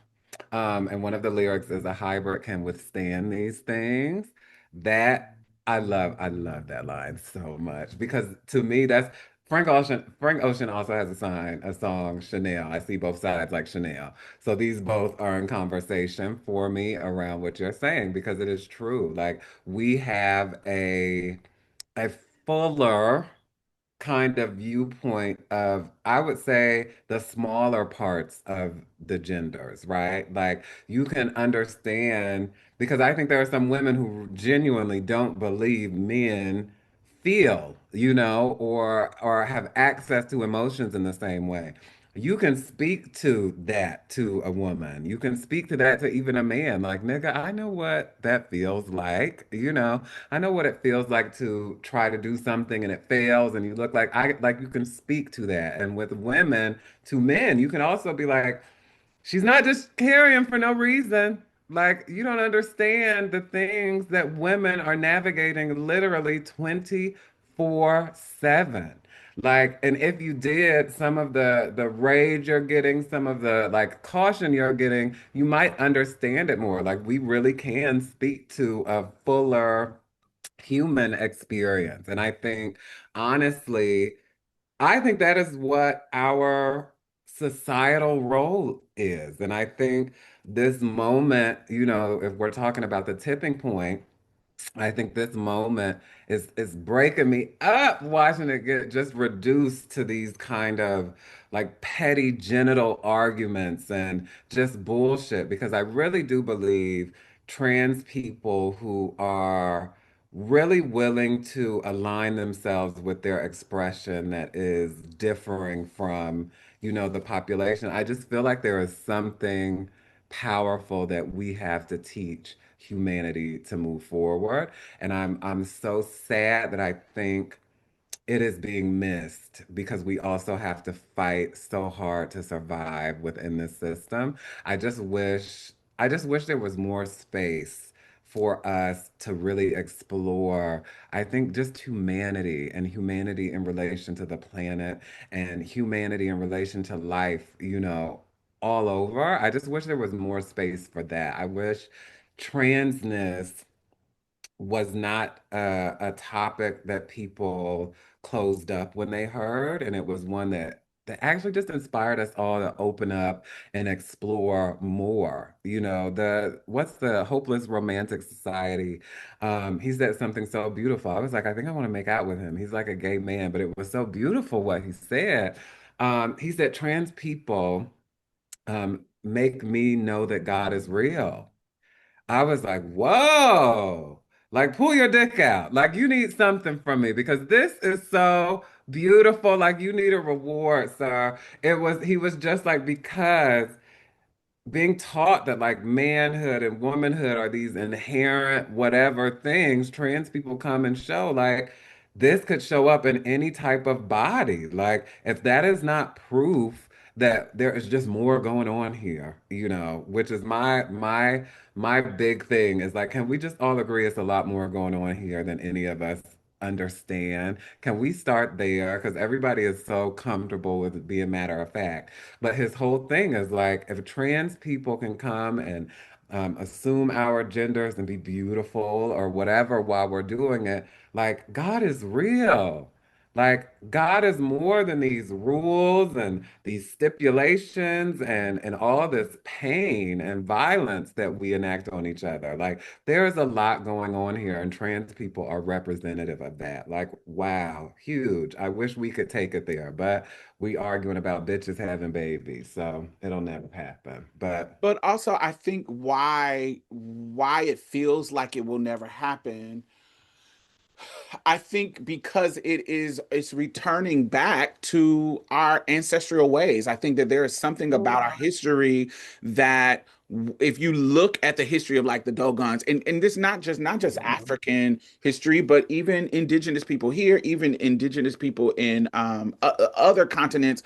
And one of the lyrics is a hybrid can withstand these things. That I love that line so much because to me that's Frank Ocean. Frank Ocean also has a song, Chanel. I see both sides like Chanel. So these both are in conversation for me around what you're saying because it is true. Like we have a fuller kind of viewpoint of, I would say, the smaller parts of the genders, right? Like you can understand, because I think there are some women who genuinely don't believe men feel, or have access to emotions in the same way. You can speak to that to a woman. You can speak to that to even a man. Like, nigga, I know what that feels like. I know what it feels like to try to do something and it fails and you look like you can speak to that. And with women, to men, you can also be like, she's not just carrying for no reason. Like, you don't understand the things that women are navigating literally 24/7. Like, and if you did, some of the rage you're getting, some of the like caution you're getting, you might understand it more. Like, we really can speak to a fuller human experience. And I think, honestly, I think that is what our societal role is. And I think this moment, if we're talking about the tipping point, I think this moment is breaking me up watching it get just reduced to these kind of like petty genital arguments and just bullshit because I really do believe trans people who are really willing to align themselves with their expression that is differing from, the population. I just feel like there is something powerful that we have to teach humanity to move forward. And I'm so sad that I think it is being missed because we also have to fight so hard to survive within this system. I just wish there was more space for us to really explore, I think, just humanity and humanity in relation to the planet and humanity in relation to life, all over. I just wish there was more space for that. I wish transness was not a topic that people closed up when they heard, and it was one that actually just inspired us all to open up and explore more. The what's the Hopeless Romantic Society? He said something so beautiful. I was like, I think I want to make out with him. He's like a gay man, but it was so beautiful what he said. He said trans people make me know that God is real. I was like, whoa, like pull your dick out. Like you need something from me because this is so beautiful. Like you need a reward, sir. He was just like, because being taught that like manhood and womanhood are these inherent whatever things, trans people come and show like this could show up in any type of body. Like if that is not proof that there is just more going on here, which is my big thing is like, can we just all agree it's a lot more going on here than any of us understand? Can we start there? Because everybody is so comfortable with it being matter of fact. But his whole thing is like, if trans people can come and assume our genders and be beautiful or whatever while we're doing it, like, God is real. Like, God is more than these rules and these stipulations and all this pain and violence that we enact on each other. Like, there is a lot going on here, and trans people are representative of that. Like, wow, huge. I wish we could take it there, but we arguing about bitches having babies, so it'll never happen. But But also, I think why it feels like it will never happen I think because it's returning back to our ancestral ways. I think that there is something about our history that if you look at the history of like the Dogons, and this not just African history, but even indigenous people here, even indigenous people in other continents,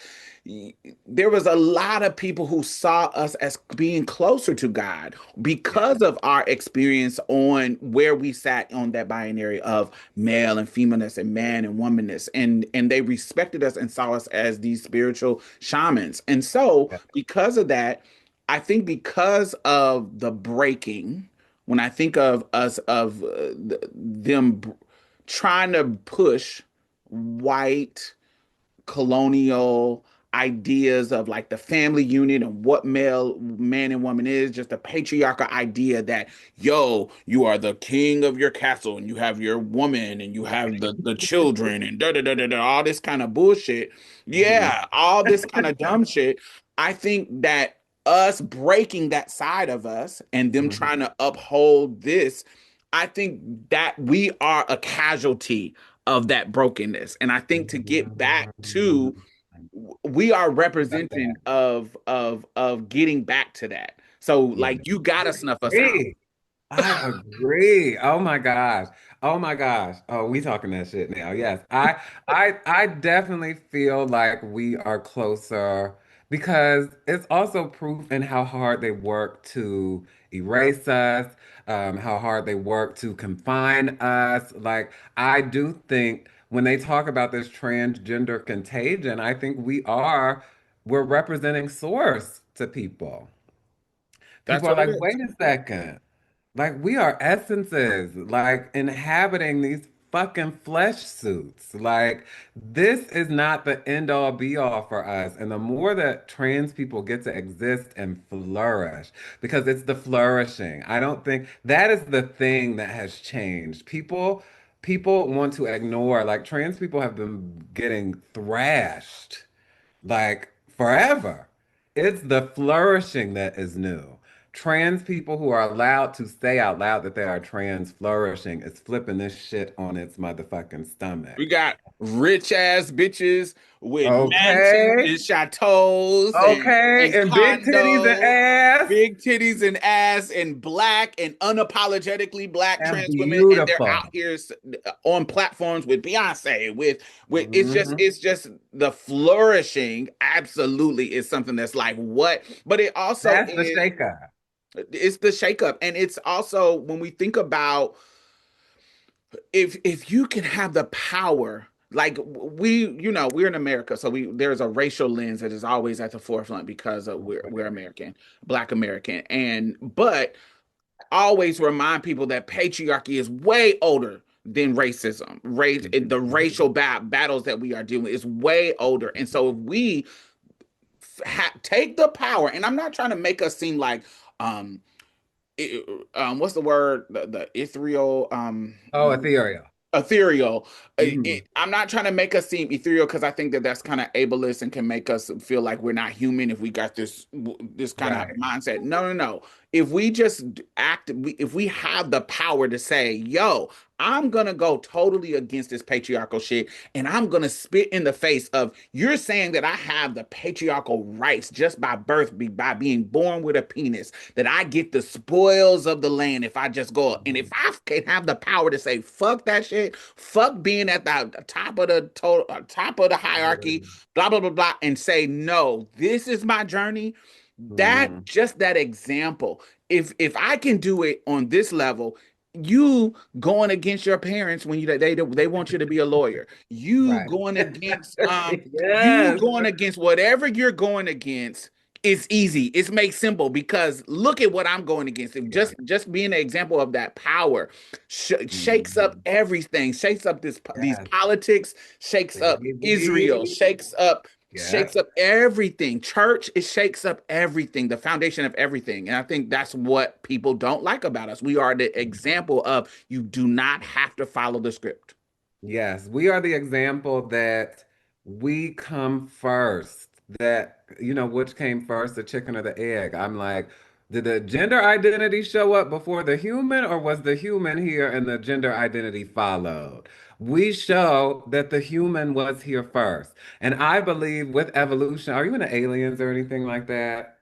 there was a lot of people who saw us as being closer to God Yeah. because of our experience on where we sat on that binary of male and femaleness and man and womanness, and they respected us and saw us as these spiritual shamans. And so Yeah. because of that, I think because of the breaking, when I think of us of them trying to push white colonial ideas of like the family unit and what man and woman is, just a patriarchal idea that, yo, you are the king of your castle and you have your woman and you have the children and da da da da da, all this kind of bullshit. Mhm. Yeah, all this kind of dumb shit. I think that us breaking that side of us and them Mhm. trying to uphold this, I think that we are a casualty of that brokenness. And I think to get back to, Mhm. we are Love representing that. of getting back to that. So Yeah. like you gotta snuff us out. Hey. I agree. Oh my gosh. Oh my gosh. Oh, we talking that shit now. Yes. I definitely feel like we are closer because it's also proof in how hard they work to erase us, how hard they work to confine us. Like I do think when they talk about this transgender contagion, I think we're representing source to people. That's People are what it like, is. wait a second. Like we are essences, like inhabiting these fucking flesh suits. Like this is not the end all be all for us. And the more that trans people get to exist and flourish, because it's the flourishing. I don't think that is the thing that has changed. People want to ignore, like trans people have been getting thrashed like forever. It's the flourishing that is new. Trans people who are allowed to say out loud that they are trans flourishing is flipping this shit on its motherfucking We stomach. got rich ass bitches with mansions Okay. and chateaus Okay. and And big titties and condos, ass big titties and ass, and black and unapologetically black and trans women, and they're out beautiful. here on platforms with Beyonce, with Hmm. it's just the flourishing absolutely is something that's like what, but it also That's the is, shaker. it's the shakeup, and it's also when we think about, if you can have the power, like we, we're in America, so we there's a racial lens that is always at the forefront because of we're American, Black American, and but always remind people that patriarchy is way older than racism. The racial battles that we are dealing with is way older, and so if we take the power, and I'm not trying to make us seem like um what's the word, the ethereal, Oh, ethereal. ethereal. Hmm. I'm not trying to make us seem ethereal because I think that that's kind of ableist and can make us feel like we're not human if we got this kind of Right. mindset. No, no, no. If we just if we have the power to say, "Yo, I'm gonna go totally against this patriarchal shit, and I'm gonna spit in the face of you're saying that I have the patriarchal rights just by birth, by being born with a penis, that I get the spoils of the land if I just go, and if Mhm. I can have the power to say fuck that shit, fuck being at the top of the total, top of the hierarchy, blah blah blah blah, and say no, this is my journey." That Mhm. just that example. If I can do it on this level, you going against your parents when they want you to be a lawyer. You Right. going against you Yes. going against whatever you're going against. It's easy. It's made simple because look at what I'm going against. If Yeah. just being an example of that power shakes up Mhm. everything. Shakes up these Yes, politics. Shakes up Israel. baby. Shakes Yeah. up everything. Church, it shakes up everything, the foundation of everything. And I think that's what people don't like about us. We are the example of you do not have to follow the script. Yes, we are the example that we come first. That, which came first, the chicken or the egg? I'm like, did the gender identity show up before the human, or was the human here and the gender identity followed? we show that the human was here first. And I believe with evolution, are you into aliens or anything like that?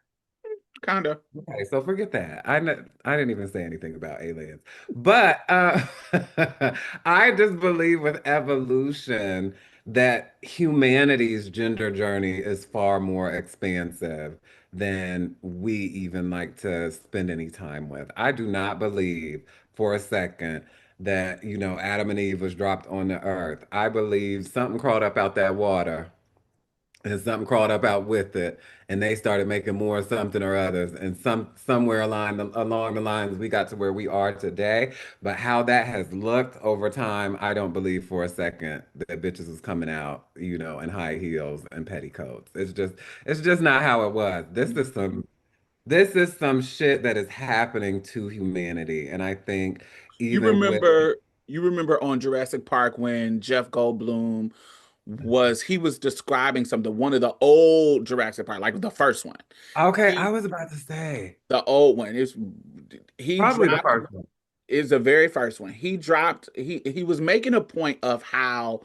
Kinda. Okay, so forget that. I didn't even say anything about aliens. But I just believe with evolution that humanity's gender journey is far more expansive than we even like to spend any time with. I do not believe for a second that, Adam and Eve was dropped on the earth. I believe something crawled up out that water and something crawled up out with it, and they started making more something or others, and somewhere along the lines we got to where we are today. But how that has looked over time, I don't believe for a second that bitches was coming out, in high heels and petticoats. It's just not how it was. This is some shit that is happening to humanity, and I think You even with remember you remember on Jurassic Park when Jeff Goldblum he was describing something, one of the old Jurassic Park, like the first one. okay, I He was about to say the old one is he probably the dropped first one. is the very first one. He was making a point of how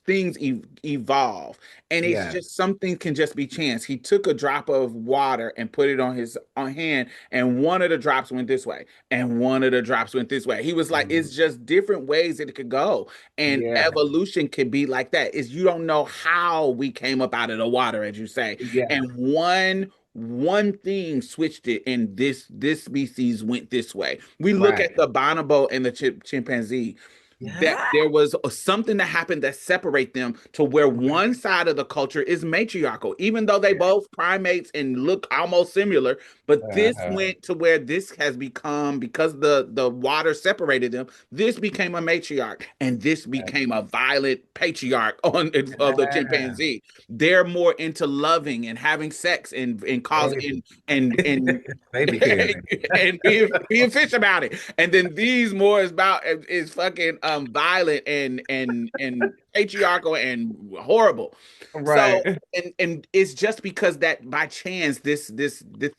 things evolve, and it's Yeah. just something can just be chance. He took a drop of water and put it on his on hand, and one of the drops went this way and one of the drops went this way. He was like, Mhm. it's just different ways that it could go, and Yeah. evolution could be like that. Is you don't know how we came up out of the water, as you say, Yeah. and one thing switched it, and this species went this way. We look Right. at the bonobo and the chimpanzee, that Yeah. there was something that happened that separate them to where one side of the culture is matriarchal, even though they both primates and look almost similar. But this Uh-huh. went to where this has become, because the water separated them, this became a matriarch, and this became a violent patriarch of the Yeah. chimpanzee. They're more into loving and having sex and causing Baby. and Baby carrying. and being fish about it. And then these more is fucking violent and patriarchal and horrible. So Right. and it's just because that by chance this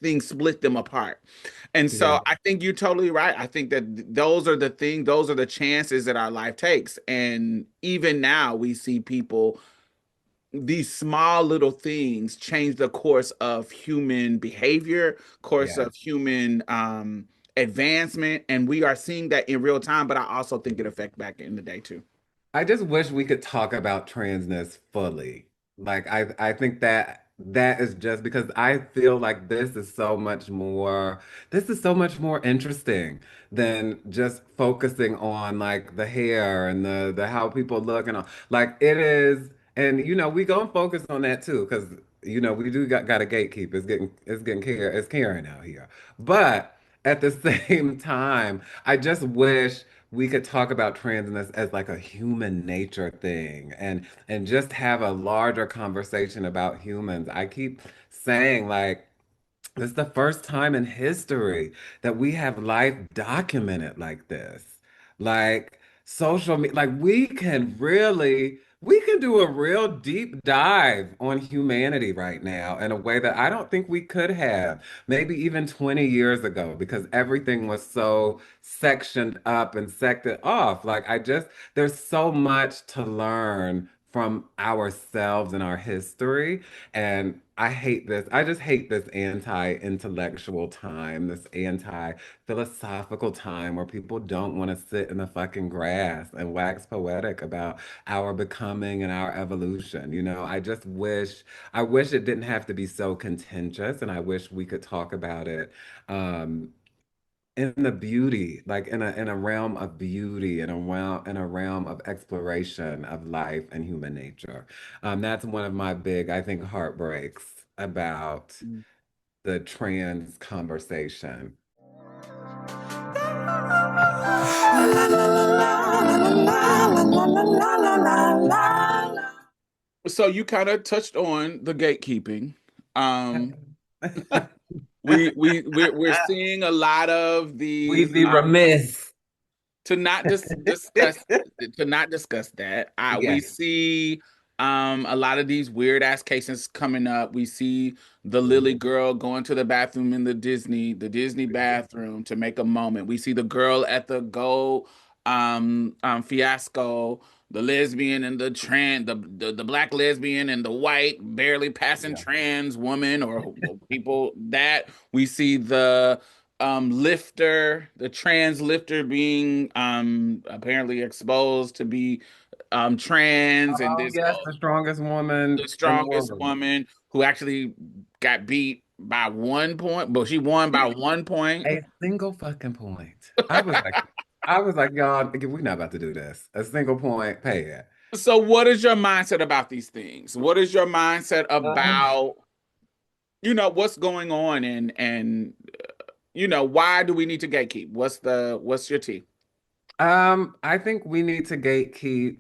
thing split them apart. And so Yeah. I think you're totally right. I think that those are the chances that our life takes. And even now we see people, these small little things change the course of human behavior, course Yeah. of human advancement, and we are seeing that in real time. But I also think it affect back in the day too. I just wish we could talk about transness fully. Like I think that is just because I feel like this is so much more interesting than just focusing on like the hair and the how people look and all. Like it is, and we gonna focus on that too because we do got a gatekeep. It's caring out here. But at the same time, I just wish we could talk about transness as like a human nature thing and just have a larger conversation about humans. I keep saying like this is the first time in history that we have life documented like this. Like social media, like we can do a real deep dive on humanity right now in a way that I don't think we could have, maybe even 20 years ago, because everything was so sectioned up and sected off. There's so much to learn from ourselves and our history. And I hate this. I just hate this anti-intellectual time, this anti-philosophical time where people don't want to sit in the fucking grass and wax poetic about our becoming and our evolution. I wish it didn't have to be so contentious, and I wish we could talk about it. Um, in the beauty, like in a realm of beauty, in a realm of exploration of life and human nature. That's one of my big, I think, heartbreaks about the trans conversation. So you kind of touched on the gatekeeping. Um, we're seeing a lot of We'd these. be remiss. To not discuss that. We Yeah. see a lot of these weird ass cases coming up. We see the Lily girl going to the bathroom in the Disney bathroom to make a moment. We see the girl at the gold fiasco, the lesbian and the trans, the black lesbian and the white barely passing Yeah. trans woman or people that we see the lifter, the trans lifter being apparently exposed to be trans and Oh, this yes, the strongest woman the in the strongest world. woman who actually got beat by 1 point, but she won by 1 point. A single fucking point. I was like, y'all, we're not about to do this. A single point, pay it. So, what is your mindset about these things? What is your mindset about, what's going on and why do we need to gatekeep? What's your tea? I think we need to gatekeep,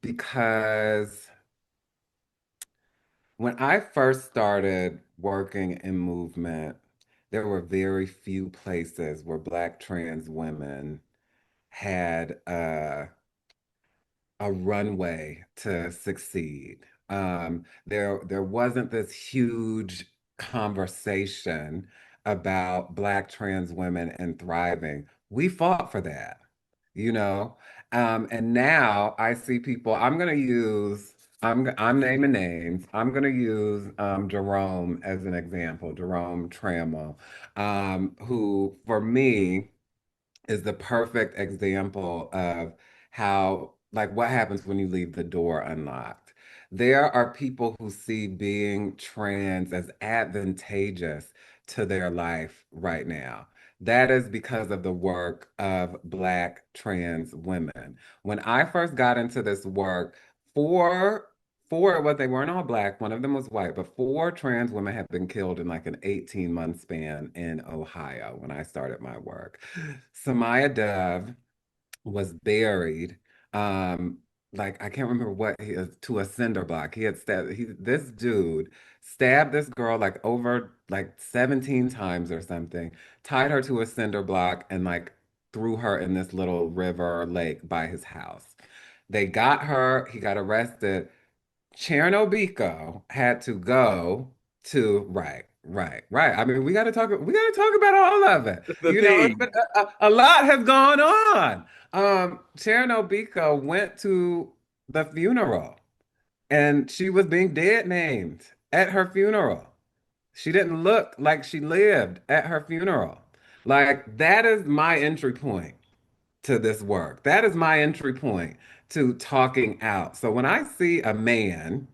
because when I first started working in movement, there were very few places where Black trans women had a runway to succeed. There wasn't this huge conversation about Black trans women and thriving. We fought for that, you know. And now I see people. I'm naming names. I'm gonna use Jerome as an example. Jerome Trammell, who for me is the perfect example of how, like, what happens when you leave the door unlocked. There are people who see being trans as advantageous to their life right now. That is because of the work of Black trans women. When I first got into this work, four, well, they weren't all Black, one of them was white, but four trans women have been killed in like an 18-month span in Ohio when I started my work. Samaya Dove was buried, um, like I can't remember what he is, to a cinder block. He had stabbed this dude stabbed this girl like over like 17 times or something, tied her to a cinder block and like threw her in this little river or lake by his house. They got her, he got arrested. Chernobyl had to go to right. I mean, we got to talk about all of it. The It's thing. been a lot has gone on. Chernobyl went to the funeral and she was being dead named at her funeral. She didn't look like she lived at her funeral. Like that is my entry point to this work. That is my entry point to talking out. So when I see a man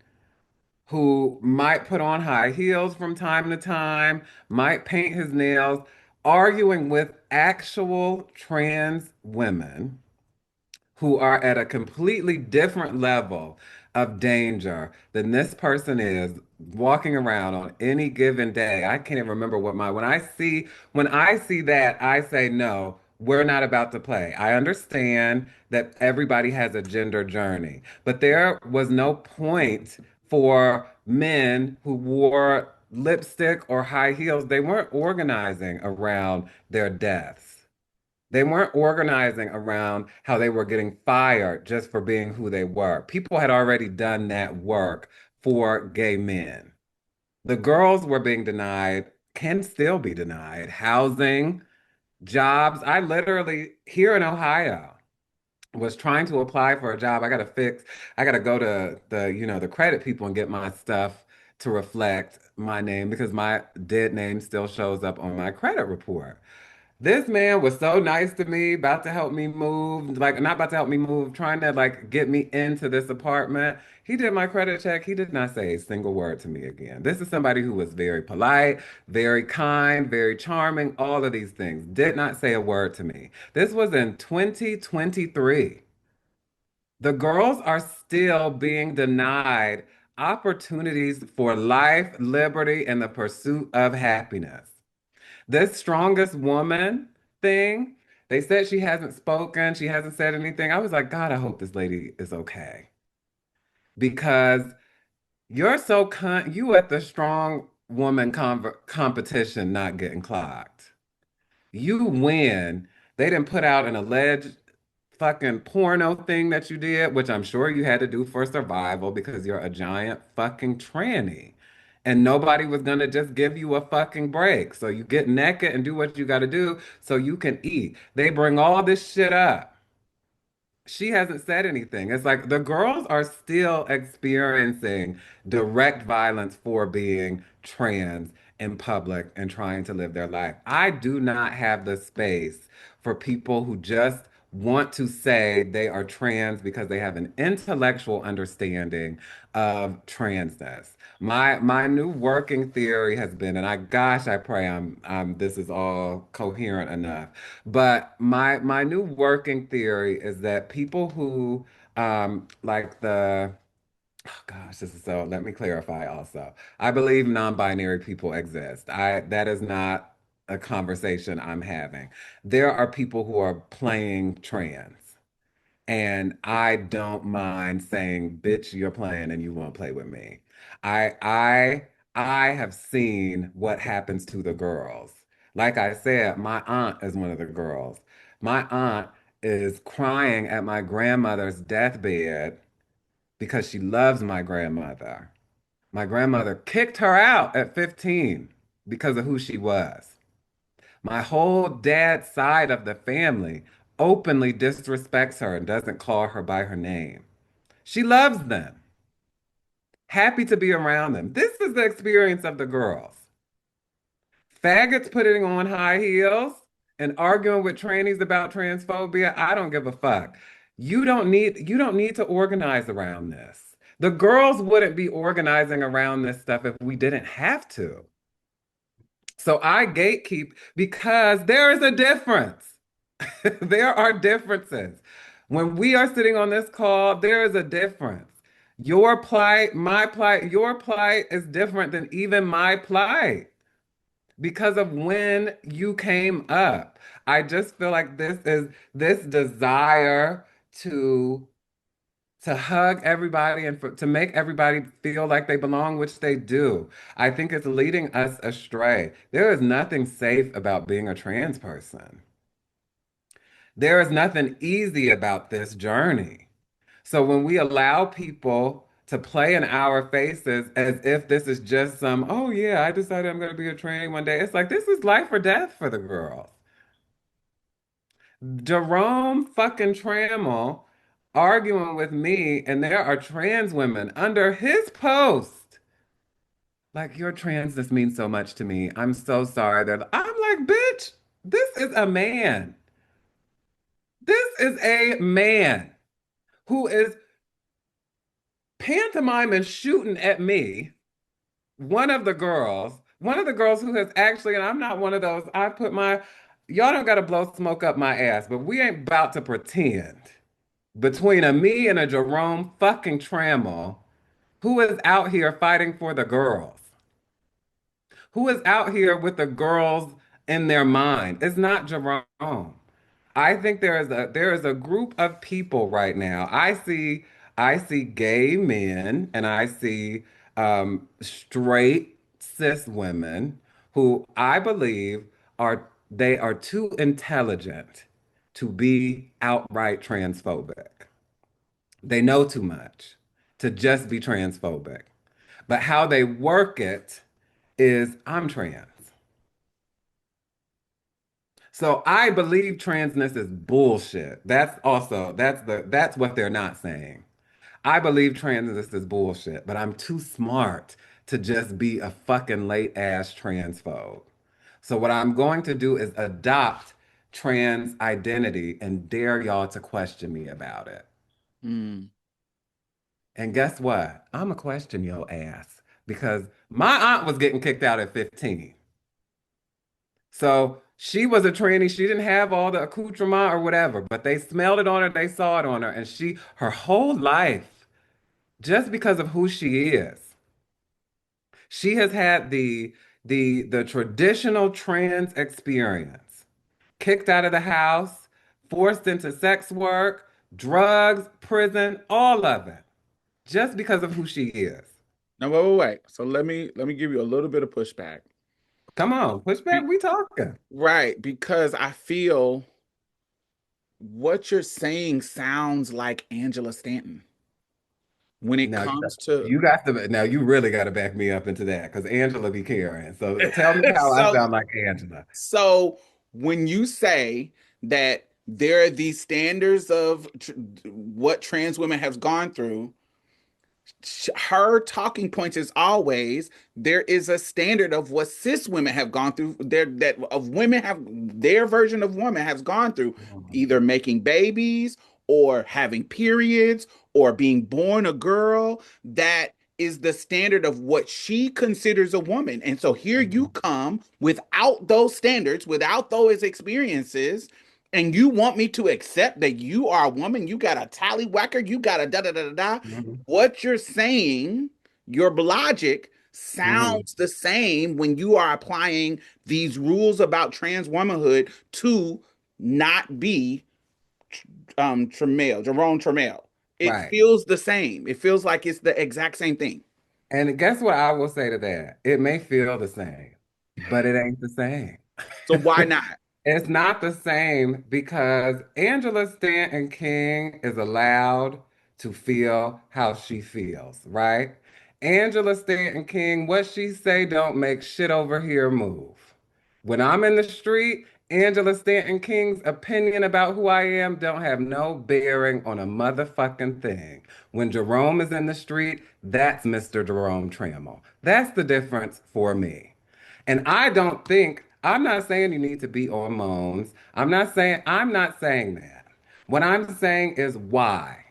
who might put on high heels from time to time, might paint his nails, arguing with actual trans women who are at a completely different level of danger than this person is walking around on any given day. I can't even remember what my when I see that, I say no. We're not about to play. I understand that everybody has a gender journey, but there was no point for men who wore lipstick or high heels. They weren't organizing around their deaths. They weren't organizing around how they were getting fired just for being who they were. People had already done that work for gay men. The girls were being denied, can still be denied, housing, jobs. I literally, here in Ohio, was trying to apply for a job. I got to go to the credit people and get my stuff to reflect my name because my dead name still shows up on my credit report. This man was so nice to me, about to help me move, like not about to help me move, trying to like get me into this apartment. He did my credit check. He did not say a single word to me again. This is somebody who was very polite, very kind, very charming, all of these things. Did not say a word to me. This was in 2023. The girls are still being denied opportunities for life, liberty, and the pursuit of happiness. This strongest woman thing, they said she hasn't spoken, she hasn't said anything. I was like, God, I hope this lady is okay. Because you at the strong woman competition not getting clocked. You win. They didn't put out an alleged fucking porno thing that you did, which I'm sure you had to do for survival because you're a giant fucking tranny. And nobody was gonna just give you a fucking break. So you get naked and do what you gotta do so you can eat. They bring all this shit up. She hasn't said anything. It's like the girls are still experiencing direct violence for being trans in public and trying to live their life. I do not have the space for people who just want to say they are trans because they have an intellectual understanding of transness. My new working theory has been, and I pray I'm this is all coherent enough. But my new working theory is that people who like the oh gosh, this is so let me clarify also. I believe non-binary people exist. I that is not a conversation I'm having. There are people who are playing trans. And I don't mind saying, bitch, you're playing and you won't play with me. I I I have seen what happens to the girls. Like I said, my aunt is one of the girls. My aunt is crying at my grandmother's deathbed because she loves my grandmother. My grandmother kicked her out at 15 because of who she was. My whole dad's side of the family openly disrespects her and doesn't call her by her name. She loves them, happy to be around them. This is the experience of the girls. Faggots putting on high heels and arguing with trannies about transphobia. I don't give a fuck. You don't need to organize around this. The girls wouldn't be organizing around this stuff if we didn't have to. So I gatekeep because there is a difference. There are differences. When we are sitting on this call, there is a difference. Your plight, my plight, your plight is different than even my plight because of when you came up. I just feel like this desire to to hug everybody and to make everybody feel like they belong, which they do. I think it's leading us astray. There is nothing safe about being a trans person. There is nothing easy about this journey. So when we allow people to play in our faces as if this is just some, oh yeah, I decided I'm going to be a tranny one day. It's like this is life or death for the girls. Jerome fucking Trammell arguing with me, and there are trans women under his post. Like, your transness means so much to me. I'm so sorry. I'm like, bitch, this is a man. This is a man who is pantomiming shooting at me. One of the girls who has actually, and I'm not one of those, y'all don't got to blow smoke up my ass, but we ain't about to pretend. Between a me and a Jerome fucking Trammell, who is out here fighting for the girls, who is out here with the girls in their mind. It's not Jerome. I think there is a group of people right now. I see gay men and I see straight cis women who I believe they are too intelligent to be outright transphobic. They know too much to just be transphobic. But how they work it is I'm trans. So I believe transness is bullshit. That's what they're not saying. I believe transness is bullshit, but I'm too smart to just be a fucking late ass transphobe. So what I'm going to do is adopt trans identity and dare y'all to question me about it. Mm. And guess what? I'm a question your ass because my aunt was getting kicked out at 15. So she was a tranny. She didn't have all the accoutrement or whatever, but they smelled it on her, they saw it on her, and her whole life, just because of who she is, she has had the traditional trans experience, kicked out of the house, forced into sex work, drugs, prison, all of it, just because of who she is. Now, wait. So let me give you a little bit of pushback. Come on, push back. Be, We talking. right, because I feel what you're saying sounds like Angela Stanton. when it Now comes to now you really got to back me up into that because Angela be carrying. So tell me how I so sound like Angela. so when you say that there are these standards of what trans women have gone through, her talking points is always there is a standard of what cis women have gone through there, that of women have their version of woman has gone through, Mhm. either making babies or having periods or being born a girl. That is the standard of what she considers a woman. And so here you Mhm. come without those standards, without those experiences, and you want me to accept that you are a woman, you got a tallywhacker, you got a da da da da da. Mhm. What you're saying, your logic Mhm. sounds the same when you are applying these rules about trans womanhood to not be Tramiel, Jerome Tramiel. It Right. feels the same. It feels like it's the exact same thing. And guess what I will say to that? It may feel the same, but it ain't the same. So why not? It's not the same because Angela Stanton King is allowed to feel how she feels, right? Angela Stanton King, what she say don't make shit over here move. When I'm in the street, Angela Stanton King's opinion about who I am don't have no bearing on a motherfucking thing. When Jerome is in the street, that's Mr. Jerome Trammell. That's the difference for me. And I don't think, I'm not saying you need to be on moans. I'm not saying that. What I'm saying is why?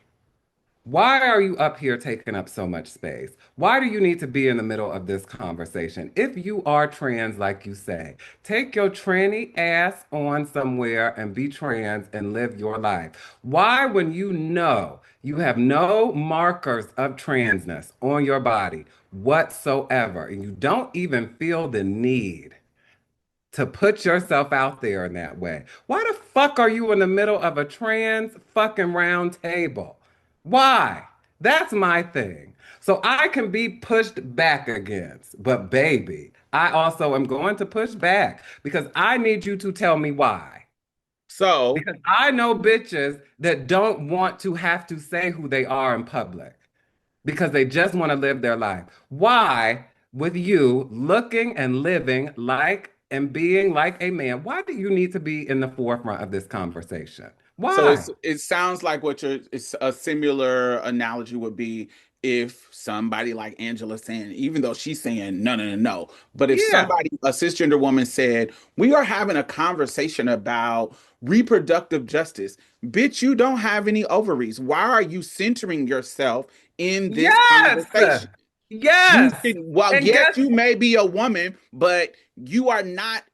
Why are you up here taking up so much space? Why do you need to be in the middle of this conversation? If you are trans, like you say, take your tranny ass on somewhere and be trans and live your life. Why, when you know you have no markers of transness on your body whatsoever, and you don't even feel the need to put yourself out there in that way. Why the fuck are you in the middle of a trans fucking round table? Why? That's my thing. So I can be pushed back against, but baby, I also am going to push back because I need you to tell me why. So Because I know bitches that don't want to have to say who they are in public because they just want to live their life. Why, with you looking and living like and being like a man, why do you need to be in the forefront of this conversation? So Why? it sounds like what you're it's a similar analogy would be if somebody like Angela saying, even though she's saying no, no, no, no, but if Yeah. somebody, a cisgender woman said, we are having a conversation about reproductive justice. Bitch, you don't have any ovaries. Why are you centering yourself in this Yes. conversation? You Yes. should, well, And yes, guess, you may be a woman, but you are not,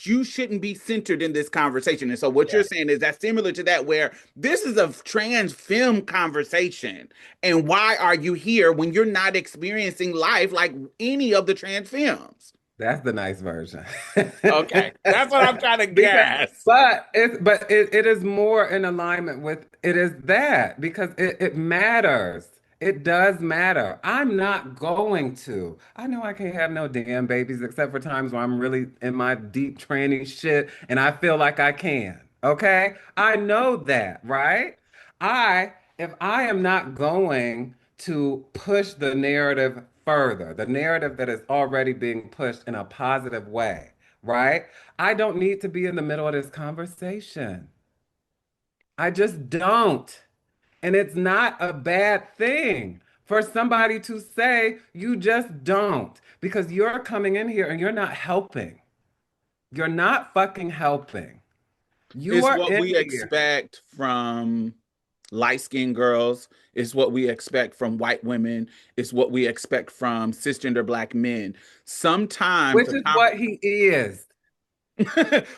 you shouldn't be centered in this conversation. And so what you're yeah, saying is that similar to that, where this is a trans film conversation. And why are you here when you're not experiencing life like any of the trans films? that's the nice version. Okay. That's what I'm trying to Because, guess. it is more in alignment with it is that because it matters. It does matter. I'm not going to. I know I can't have no damn babies except for times where I'm really in my deep training shit and I feel like I can. Okay? I know that, right? If I am not going to push the narrative further, the narrative that is already being pushed in a positive way, right? I don't need to be in the middle of this conversation. I just don't. And it's not a bad thing for somebody to say you just don't because you're coming in here and you're not helping. You're not fucking helping. You It's are what in we here, expect from light-skinned girls. It's what we expect from white women. It's what we expect from cisgender black men. Sometimes which the is what he is.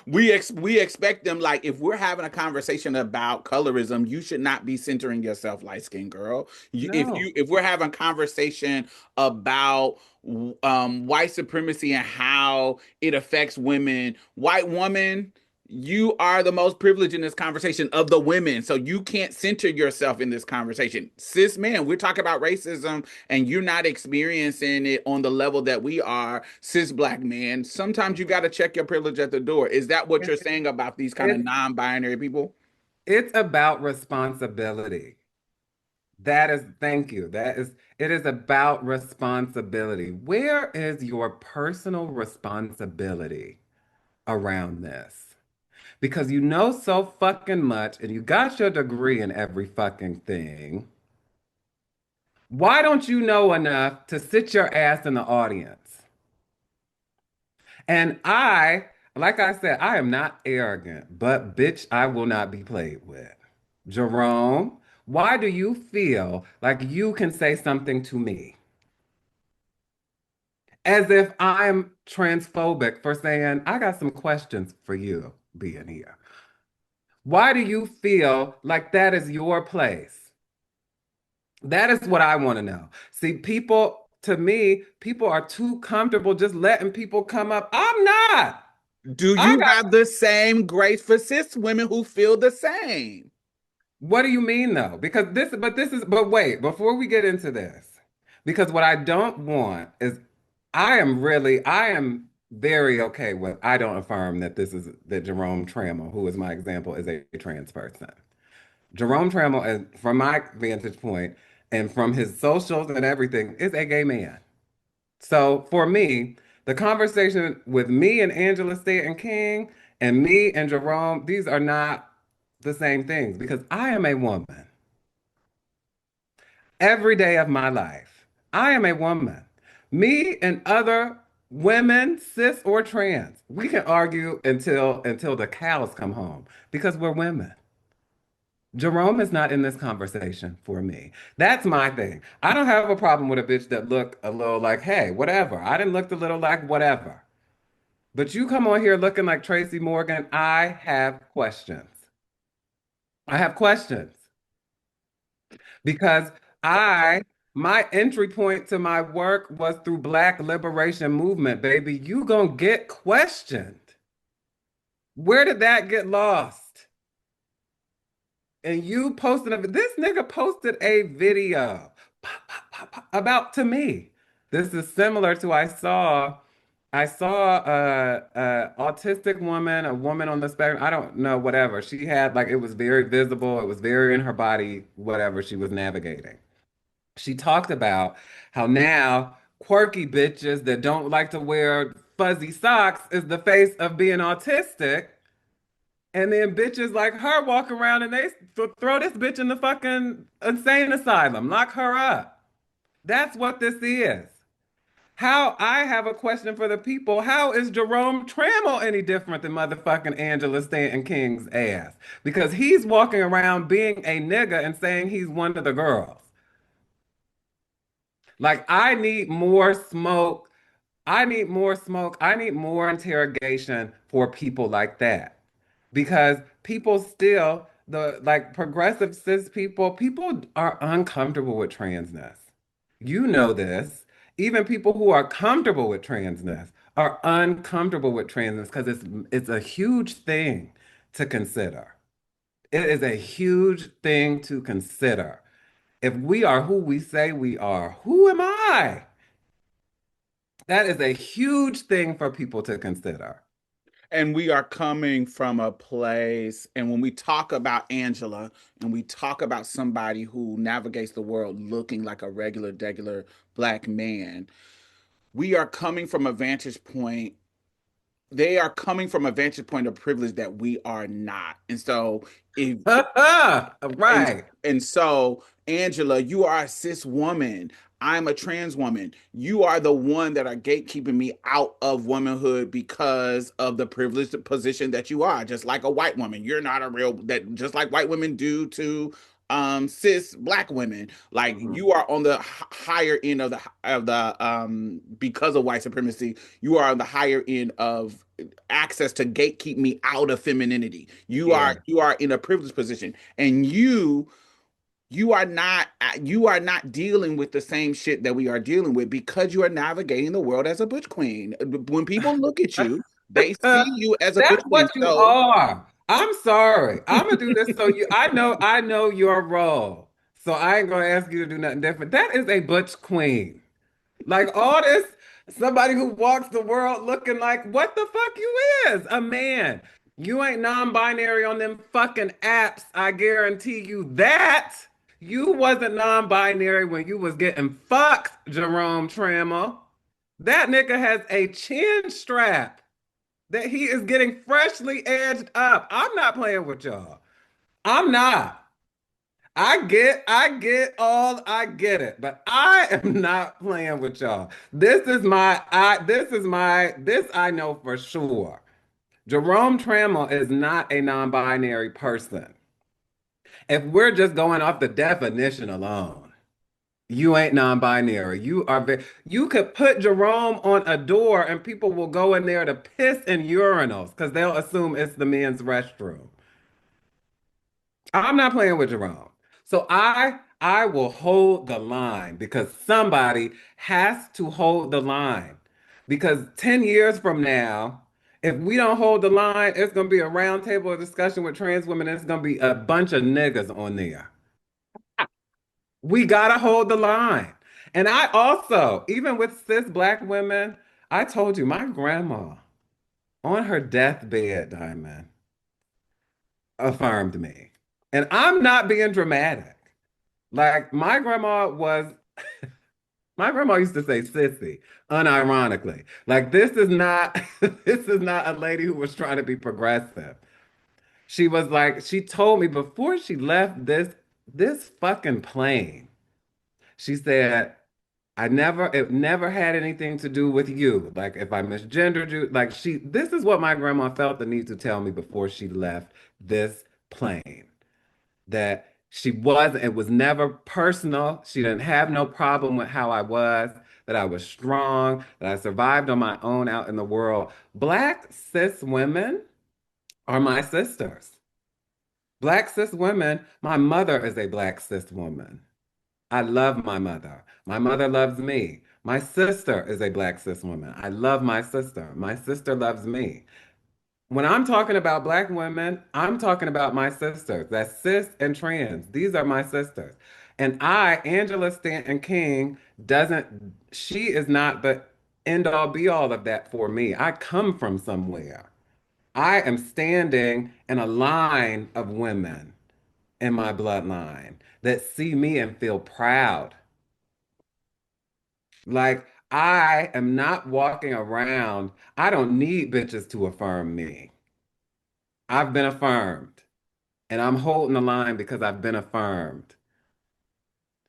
we expect them, like, if we're having a conversation about colorism, you should not be centering yourself, light skinned girl. No, If we're having a conversation about white supremacy and how it affects women, white woman, you are the most privileged in this conversation of the women, so you can't center yourself in this conversation. Cis men, we're talking about racism and you're not experiencing it on the level that we are, cis black men. Sometimes you got to check your privilege at the door. Is that what it, you're saying about these kind of it's non-binary people? it's about responsibility. That is, thank you. It is about responsibility. Where is your personal responsibility around this? Because you know so fucking much and you got your degree in every fucking thing. Why don't you know enough to sit your ass in the audience? And like I said, I am not arrogant, but bitch, I will not be played with. Jerome, why do you feel like you can say something to me as if I'm transphobic for saying, I got some questions for you being here? Why do you feel like that is your place? That is what I want to know. See, to me, people are too comfortable just letting people come up. I'm not. Do I you have the same grace for cis women who feel the same? What do you mean though? But wait, before we get into this, because what I don't want is I am very okay with, I don't affirm that Jerome Trammell, who is my example, is a trans person. Jerome Trammell, from my vantage point and from his socials and everything, is a gay man. So for me, the conversation with me and Angela Stanton King and me and Jerome, these are not the same things because I am a woman every day of my life. I am a woman. Me and other women, cis or trans, we can argue until the cows come home because we're women. Jerome is not in this conversation for me. That's my thing. I don't have a problem with a bitch that look a little like, hey, whatever. I didn't look a little like whatever. But you come on here looking like Tracy Morgan, I have questions. I have questions because I, my entry point to my work was through Black Liberation Movement, baby. You gonna get questioned. Where did that get lost? And you posted this nigga posted a video about to me. This is similar to I saw a autistic woman, a woman on the spectrum. I don't know, whatever. She had like it was very visible. It was very in her body, whatever she was navigating. She talked about how now quirky bitches that don't like to wear fuzzy socks is the face of being autistic. And then bitches like her walk around and they throw this bitch in the fucking insane asylum, lock her up. That's what this is. How I have a question for the people. How is Jerome Trammell any different than motherfucking Angela Stanton King's ass? Because he's walking around being a nigga and saying he's one of the girls. Like, I need more smoke. I need more smoke. I need more interrogation for people like that. Because people still, the like progressive cis people are uncomfortable with transness. You know this. Even people who are comfortable with transness are uncomfortable with transness because it's a huge thing to consider. It is a huge thing to consider. If we are who we say we are, who am I? That is a huge thing for people to consider. And we are coming from a place, and when we talk about Angela and we talk about somebody who navigates the world looking like a regular black man, we are coming from a vantage point. They are coming from a vantage point of privilege that we are not. And so if and Right. and so, Angela, you are a cis woman. I'm a trans woman. You are the one that are gatekeeping me out of womanhood because of the privileged position that you are. Just like a white woman, you're not a real that. Just like white women do to cis black women, like Mhm. you are on the higher end of the because of white supremacy, you are on the higher end of access to gatekeep me out of femininity. Yeah. You are in a privileged position, and you are not dealing with the same shit that we are dealing with because you are navigating the world as a butch queen. When people look at you, they see you as a butch That's queen. what you So are. I'm sorry. I'm gonna do this so you I know your role. So I ain't gonna ask you to do nothing different. That is a butch queen. Like all this, somebody who walks the world looking like what the fuck you is? A man. You ain't non-binary on them fucking apps. I guarantee you that. You wasn't non-binary when you was getting fucked, Jerome Trammell. That nigga has a chin strap that he is getting freshly edged up. I'm not playing with y'all. I'm not. I get it, but I am not playing with y'all. This I know for sure. Jerome Trammell is not a non-binary person. If we're just going off the definition alone, you ain't non-binary. You could put Jerome on a door and people will go in there to piss in urinals because they'll assume it's the men's restroom. I'm not playing with Jerome. So I will hold the line because somebody has to hold the line. Because 10 years from now, if we don't hold the line, it's gonna be a roundtable of discussion with trans women. It's gonna be a bunch of niggas on there. We gotta hold the line. And I also, even with cis black women, I told you my grandma on her deathbed, Diamond, affirmed me. And I'm not being dramatic. Like my grandma used to say sissy, unironically. Like this is not this is not a lady who was trying to be progressive. She was like, she told me before she left this fucking plane, she said, it never had anything to do with you. Like if I misgendered you, this is what my grandma felt the need to tell me before she left this plane. That it was never personal. She didn't have no problem with how I was, that I was strong, that I survived on my own out in the world. Black cis women are my sisters. Black cis women, my mother is a black cis woman. I love my mother. My mother loves me. My sister is a black cis woman. I love my sister. My sister loves me. When I'm talking about black women, I'm talking about my sisters. That's cis and trans. These are my sisters. And Angela Stanton King, she is not the end all be all of that for me. I come from somewhere. I am standing in a line of women in my bloodline that see me and feel proud. Like, I am not walking around, I don't need bitches to affirm me. I've been affirmed. And I'm holding the line because I've been affirmed.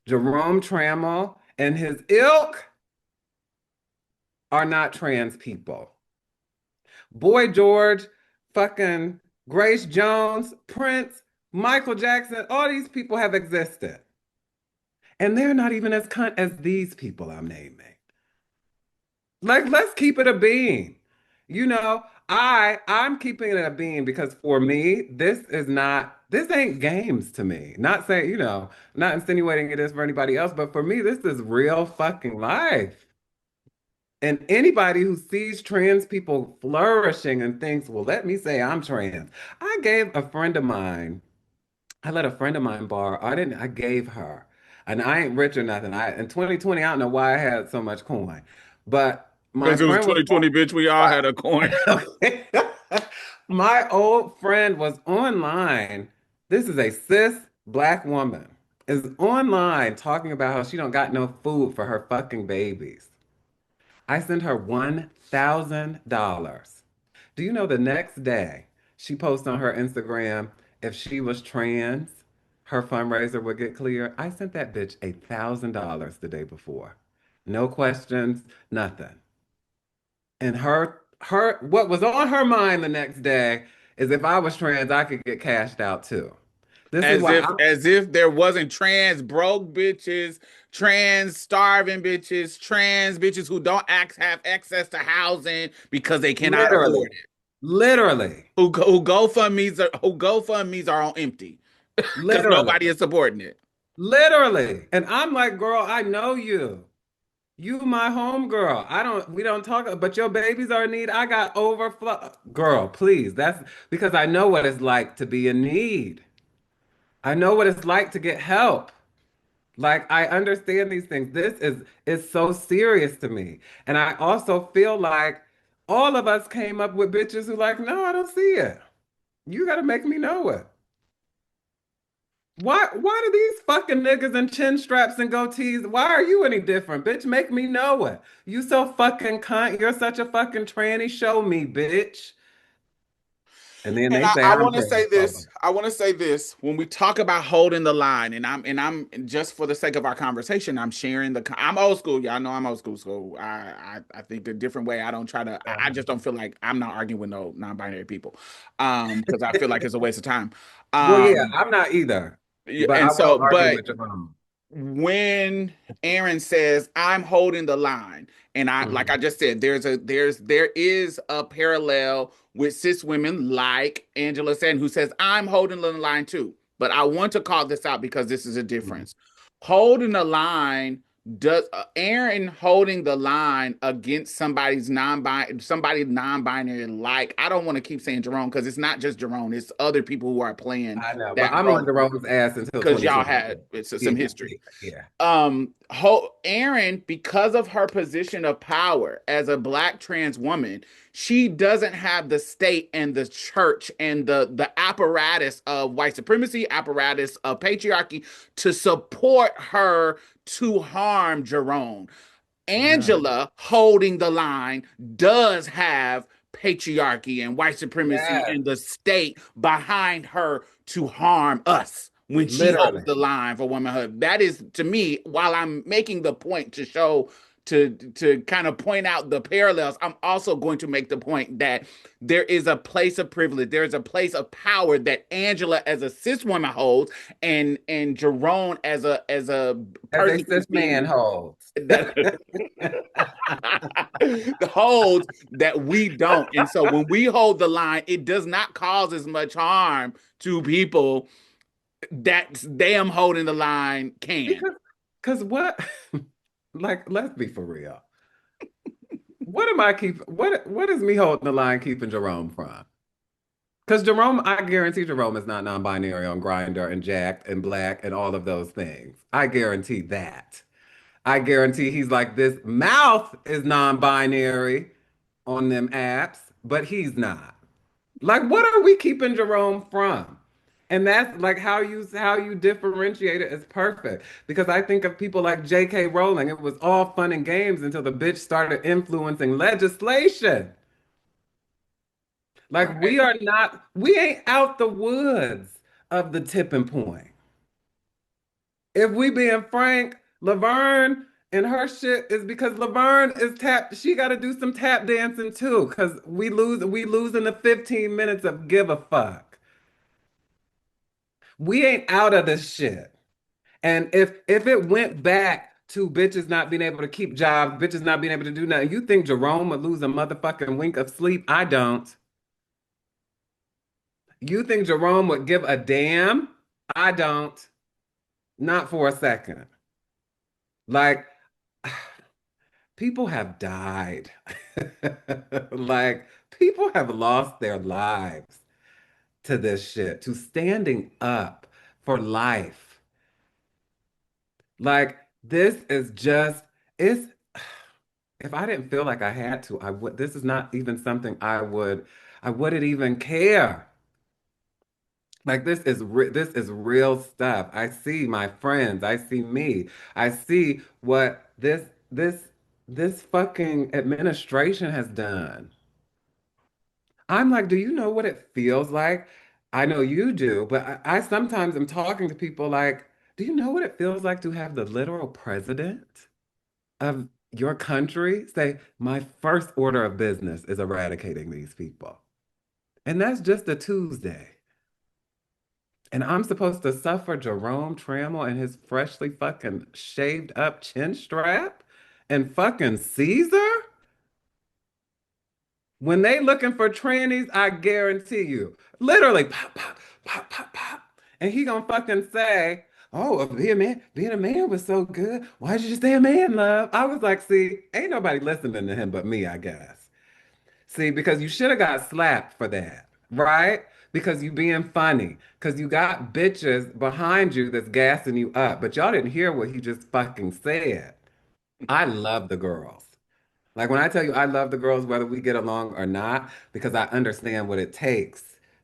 Jerome Trammell and his ilk are not trans people. Boy George, fucking Grace Jones, Prince, Michael Jackson, all these people have existed. And they're not even as cunt as these people I'm naming. Like, let's keep it a being. I'm keeping it a being because for me, this ain't games to me. Not saying, not insinuating it is for anybody else, but for me, this is real fucking life. And anybody who sees trans people flourishing and thinks, well, let me say I'm trans. I let a friend of mine borrow. I gave her. And I ain't rich or nothing. In 2020, I don't know why I had so much coin. But my Because it was friend was 2020, bitch. We all had a coin. my old friend was online. This is a cis black woman, is online talking about how she don't got no food for her fucking babies. I sent her $1,000. Do you know the next day she posted on her Instagram if she was trans, her fundraiser would get clear? I sent that bitch $1,000 the day before. No questions, nothing. And what was on her mind the next day is if I was trans, I could get cashed out too. This is As why if as if there wasn't trans broke bitches, trans starving bitches, trans bitches who don't have access to housing because they cannot afford literally, it. literally, Who GoFundMe's are on empty because literally, nobody is supporting it. literally. And I'm like, girl, I know you. You my homegirl. We don't talk, but your babies are in need. I got overflow. Girl, please. That's because I know what it's like to be in need. I know what it's like to get help. Like I understand these things. Is so serious to me. And I also feel like all of us came up with bitches who like, no, I don't see it. You gotta make me know it. Why do these fucking niggas in chin straps and goatees, why are you any different? Bitch, make me know it. You so fucking cunt. You're such a fucking tranny. Show me, bitch. And then And they say I I'm want to say this. transphobic. I want to say this when we talk about holding the line, and I'm just for the sake of our conversation, I'm sharing I'm old school. Y'all know I'm old school. So I think a different way. I don't try to. I just don't feel like I'm not arguing with no non-binary people, because I feel like it's a waste of time. Well, yeah, Um, I'm not either, yeah, but I and will so, argue but with your own. when Aaryn says I'm holding the line, and I like I Mhm. just said, there is a parallel with cis women like Angela said, who says I'm holding the line too. But I want to call this out because this is a Mhm. difference. Holding the line does Aaryn holding the line against somebody non-binary, like I don't want to keep saying Jerome because it's not just Jerome, it's other people who are playing I know, but that I'm on role Jerome's ass until because y'all 2026. had it's Yeah, some history. yeah, yeah. Aaryn, because of her position of power as a black trans woman, she doesn't have the state and the church and the apparatus of white supremacy, apparatus of patriarchy to support her to harm Jerome. Yeah. Angela holding the line does have patriarchy and white supremacy Yes, and the state behind her to harm us when she holds literally. the line for womanhood. That is to me, while I'm making the point to show to kind of point out the parallels, I'm also going to make the point that there is a place of privilege, there is a place of power that Angela as a cis woman holds, and Jerome as a As a person who's cis man being holds. that the holds that we don't. And so when we hold the line, it does not cause as much harm to people that them holding the line can. Because, because what, like, let's be for real. What is me holding the line keeping Jerome from? Because Jerome, I guarantee Jerome is not non-binary on Grindr and jacked and black and all of those things. I guarantee that. I guarantee he's like this. Mouth is non-binary on them apps, but he's not. Like, what are we keeping Jerome from? And that's like how you differentiate it is perfect. Because I think of people like J.K. Rowling. It was all fun and games until the bitch started influencing legislation. Like Right. we ain't out the woods of the tipping point. If we being frank, Laverne and her shit is because Laverne is she got to do some tap dancing too, because we losing the 15 minutes of give a fuck. We ain't out of this shit. And if it went back to bitches not being able to keep jobs, bitches not being able to do nothing, you think Jerome would lose a motherfucking wink of sleep? I don't. You think Jerome would give a damn? I don't. Not for a second. Like, people have died. Like, people have lost their lives to this shit, to standing up for life. Like, this is just, it's, if I didn't feel like I had to, I would, this is not even something I wouldn't even care. Like this is real stuff. I see my friends. I see me. I see what this fucking administration has done. I'm like, do you know what it feels like? I know you do, but I sometimes am talking to people like, do you know what it feels like to have the literal president of your country say, my first order of business is eradicating these people? And that's just a Tuesday. And I'm supposed to suffer Jerome Trammell and his freshly fucking shaved up chin strap and fucking Caesar? When they looking for trannies, I guarantee you, literally pop, pop, pop, pop, pop. And he gonna fucking say, oh, being a man was so good. Why did you stay a man, love? I was like, see, ain't nobody listening to him but me, I guess. See, because you should have got slapped for that, right? Because you being funny. Because you got bitches behind you that's gassing you up. But y'all didn't hear what he just fucking said. I love the girls. Like when I tell you I love the girls, whether we get along or not, because I understand what it takes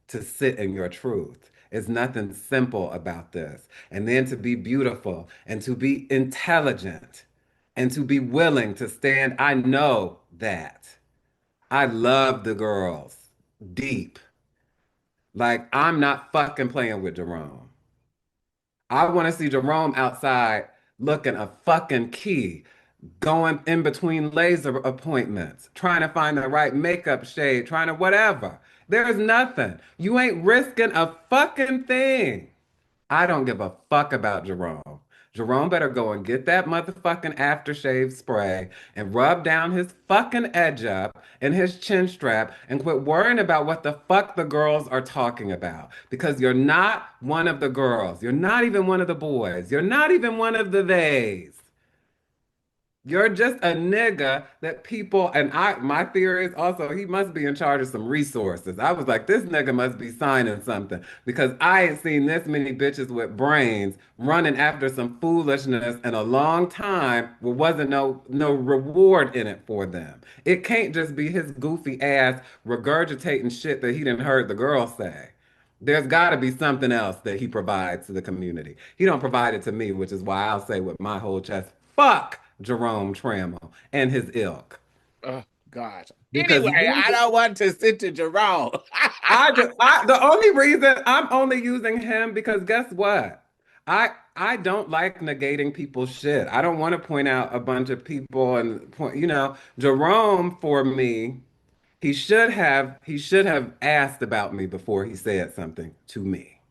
to sit in your truth. It's nothing simple about this. And then to be beautiful and to be intelligent and to be willing to stand. I know that. I love the girls deep. Like, I'm not fucking playing with Jerome. I want to see Jerome outside looking a fucking key, going in between laser appointments, trying to find the right makeup shade, trying to whatever. There's nothing. You ain't risking a fucking thing. I don't give a fuck about Jerome. Jerome better go and get that motherfucking aftershave spray and rub down his fucking edge up and his chin strap and quit worrying about what the fuck the girls are talking about. Because you're not one of the girls. You're not even one of the boys. You're not even one of the theys. You're just a nigga that people, and my theory is also he must be in charge of some resources. I was like, this nigga must be signing something because I ain't seen this many bitches with brains running after some foolishness in a long time where wasn't no reward in it for them. It can't just be his goofy ass regurgitating shit that he didn't heard the girl say. There's got to be something else that he provides to the community. He don't provide it to me, which is why I'll say with my whole chest, fuck Jerome Trammell and his ilk. Oh gosh. Because Anyway, you, I don't want to sit to Jerome. the only reason I'm only using him because guess what? I don't like negating people's shit. I don't want to point out a bunch of people and point, Jerome for me, he should have asked about me before he said something to me.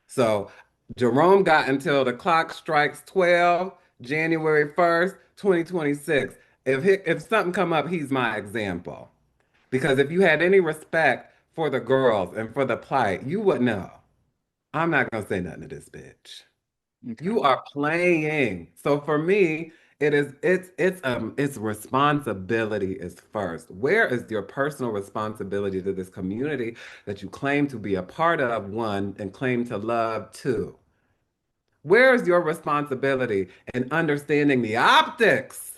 So Jerome got until the clock strikes 12, January 1st, 2026. If something come up, he's my example. Because if you had any respect for the girls and for the plight, you would know. I'm not gonna say nothing to this bitch. Okay. You are playing. So for me, it's responsibility is first. Where is your personal responsibility to this community that you claim to be a part of, one, and claim to love, two? Where is your responsibility in understanding the optics?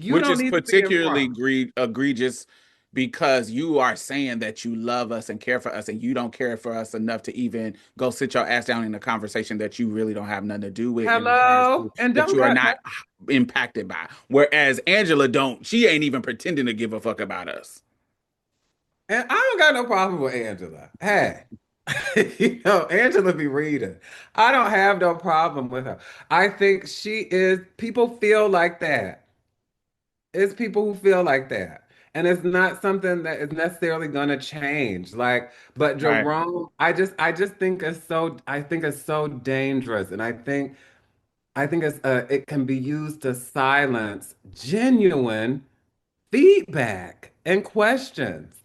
You Which don't is need to be in particularly front. egregious because you are saying that you love us and care for us, and you don't care for us enough to even go sit your ass down in a conversation that you really don't have nothing to do with in regards to Hello, and that don't you are got not that. impacted by. Whereas Angela don't, she ain't even pretending to give a fuck about us. And I don't got no problem with Angela. Hey, Angela be reading. I don't have no problem with her. I think she is, people feel like that. It's people who feel like that. And it's not something that is necessarily gonna change. Like, but Right. Jerome, I just think it's so dangerous. And I think it can be used to silence genuine feedback and questions.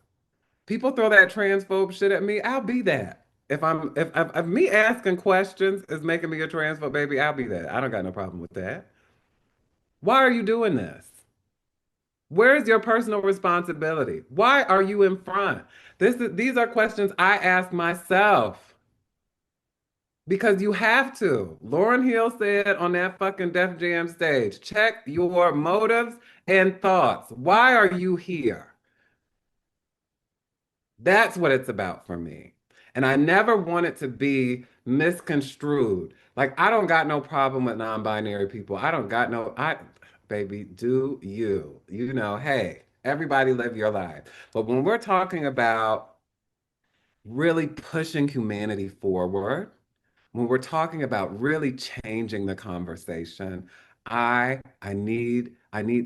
People throw that transphobe shit at me, I'll be that. If me asking questions is making me a transphobe, baby, I'll be that. I don't got no problem with that. Why are you doing this? Where's your personal responsibility? Why are you in front? These are questions I ask myself because you have to. Lauryn Hill said on that fucking Def Jam stage, check your motives and thoughts. Why are you here? That's what it's about for me. And I never want it to be misconstrued. Like, I don't got no problem with non-binary people. I don't got no, baby, do you? Hey, everybody live your life. But when we're talking about really pushing humanity forward, when we're talking about really changing the conversation, I need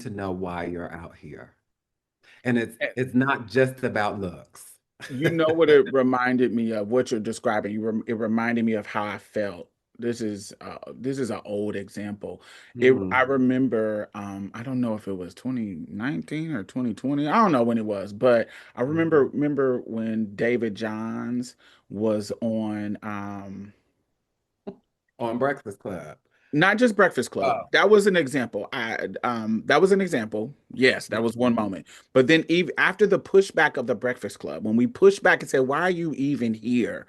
to know why you're out here. And it's not just about looks. You know what it reminded me of, what you're describing. It reminded me of how I felt. This is an old example. I Mhm. remember, I don't know if it was 2019 or 2020. I don't know when it was, but I remember when David Johns was on, On Breakfast Club. not just Breakfast Club. Oh. That was an example. That was an example. Yes, that was one moment. But then even after the pushback of the Breakfast Club, when we pushed back and said, "Why are you even here?"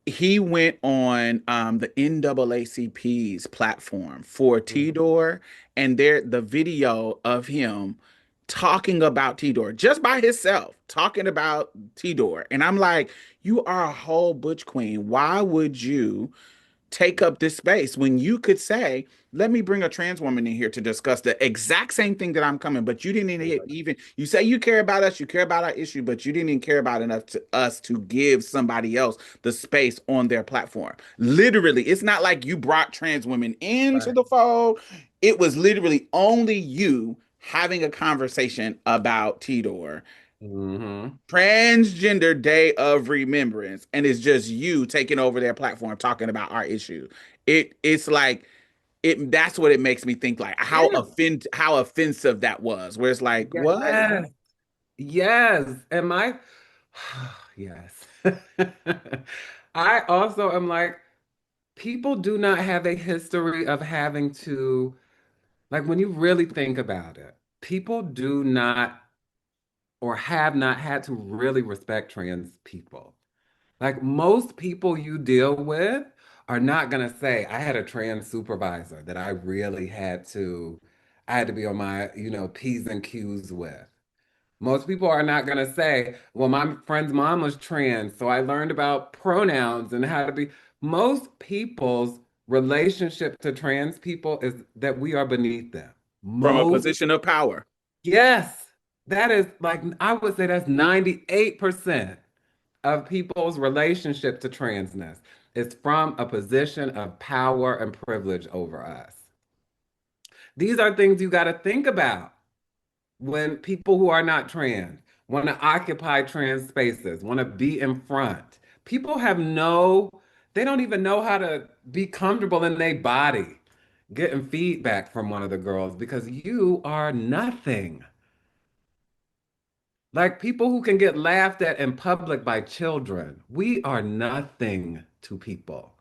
He went on the NAACP's platform for Mhm. T Door, and there the video of him talking about Tidor just by himself, talking about Tidor. And I'm like, you are a whole butch queen. Why would you take up this space when you could say, let me bring a trans woman in here to discuss the exact same thing that I'm coming, but you didn't even, you say you care about us, you care about our issue, but you didn't even care about enough to us to give somebody else the space on their platform. Literally, it's not like you brought trans women into Right. the fold. It was literally only you having a conversation about Tidor, Hmm. transgender day of remembrance, and it's just you taking over their platform talking about our issue. It's like it that's what it makes me think, like Yeah. how offensive that was, where it's like, what? Yes. Yes. Am I? Yes. I also am like, people do not have a history of having to, like, when you really think about it, people do not or have not had to really respect trans people. Like, most people you deal with are not going to say, I had a trans supervisor that I had to be on my, P's and Q's with. Most people are not going to say, well, my friend's mom was trans, so I learned about pronouns and how to be. Most people's relationship to trans people is that we are beneath them. From a Most, position of power. yes, that is like, I would say that's 98% of people's relationship to transness is from a position of power and privilege over us. These are things you got to think about when people who are not trans want to occupy trans spaces, want to be in front. People they don't even know how to be comfortable in their body getting feedback from one of the girls because you are nothing. Like people who can get laughed at in public by children, we are nothing to people.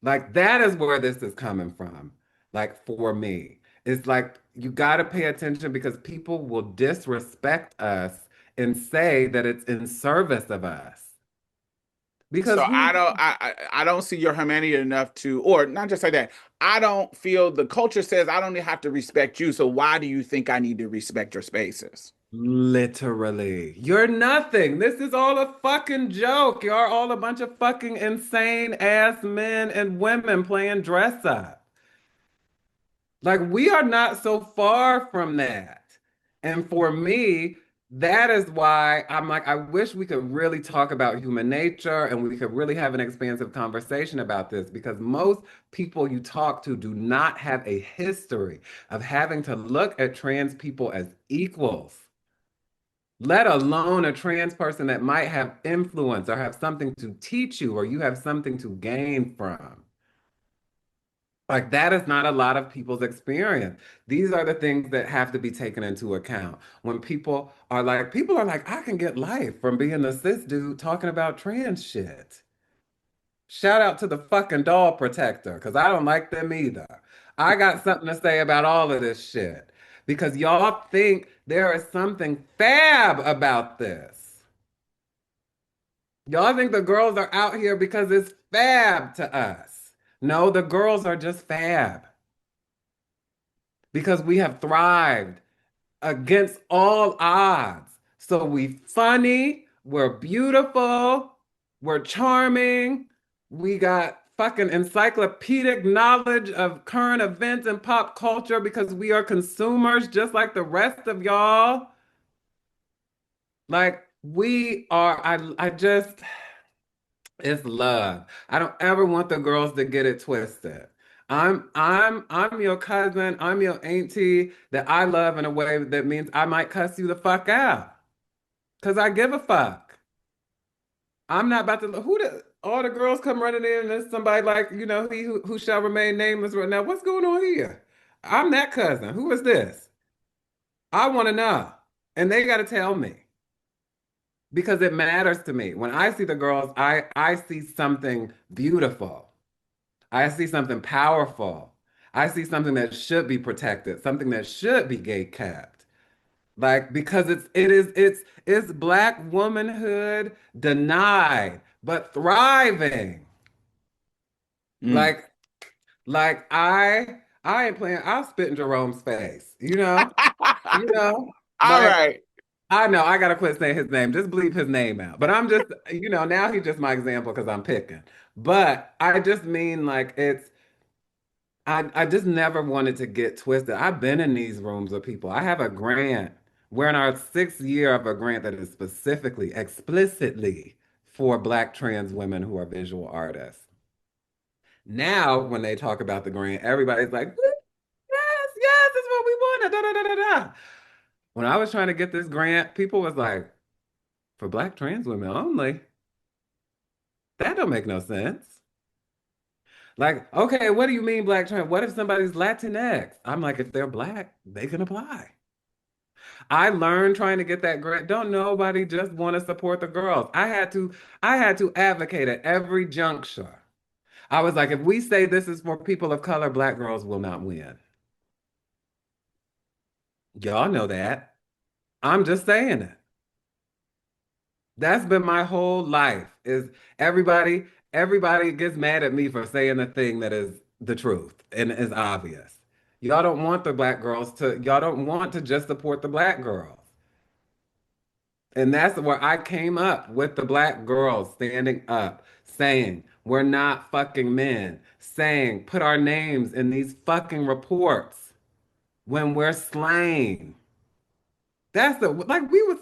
Like that is where this is coming from. Like for me, it's like you got to pay attention because people will disrespect us and say that it's in service of us. Because So who, I don't see your humanity enough to, or not just like that. I don't feel the culture says I don't have to respect you. So why do you think I need to respect your spaces? literally, you're nothing. This is all a fucking joke. You're all a bunch of fucking insane ass men and women playing dress up. Like we are not so far from that. And for me, that is why I'm like, I wish we could really talk about human nature and we could really have an expansive conversation about this because most people you talk to do not have a history of having to look at trans people as equals, let alone a trans person that might have influence or have something to teach you or you have something to gain from. Like that is not a lot of people's experience. These are the things that have to be taken into account. When people are like, I can get life from being a cis dude talking about trans shit. Shout out to the fucking doll protector, because I don't like them either. I got something to say about all of this shit. Because y'all think there is something fab about this. Y'all think the girls are out here because it's fab to us. No, the girls are just fab because we have thrived against all odds. So we funny, we're beautiful, we're charming, we got fucking encyclopedic knowledge of current events and pop culture because we are consumers just like the rest of y'all. Like we are, I just it's love. I don't ever want the girls to get it twisted. I'm your cousin, I'm your auntie that I love in a way that means I might cuss you the fuck out. Cause I give a fuck. I'm not about to all the girls come running in and there's somebody like, he who shall remain nameless right now. What's going on here? I'm that cousin. Who is this? I want to know. And they gotta tell me because it matters to me. When I see the girls, I see something beautiful. I see something powerful. I see something that should be protected, something that should be gate kept. Like because it's black womanhood denied, but thriving. Mm. Like like I ain't playing. I'll spit in Jerome's face. You know, All like right. I know I gotta quit saying his name. Just bleep his name out. But I'm just, now he's just my example because I'm picking. But I just mean like I just never wanted to get twisted. I've been in these rooms with people. I have a grant. We're in our sixth year of a grant that is specifically, explicitly for Black trans women who are visual artists. Now, when they talk about the grant, everybody's like, yes, yes, that's what we wanted. Da, da, da, da, da. When I was trying to get this grant, people was like, for Black trans women only. That don't make no sense. Like, okay, what do you mean Black trans? What if somebody's Latinx? I'm like, if they're Black, they can apply. I learned trying to get that grant. Don't nobody just want to support the girls. I had to advocate at every juncture. I was like, if we say this is for people of color, Black girls will not win. Y'all know that. I'm just saying it. That's been my whole life. Is everybody gets mad at me for saying the thing that is the truth and is obvious. Y'all don't want to just support the Black girls. And that's where I came up with the Black girls standing up, saying, we're not fucking men, saying, put our names in these fucking reports when we're slain. That's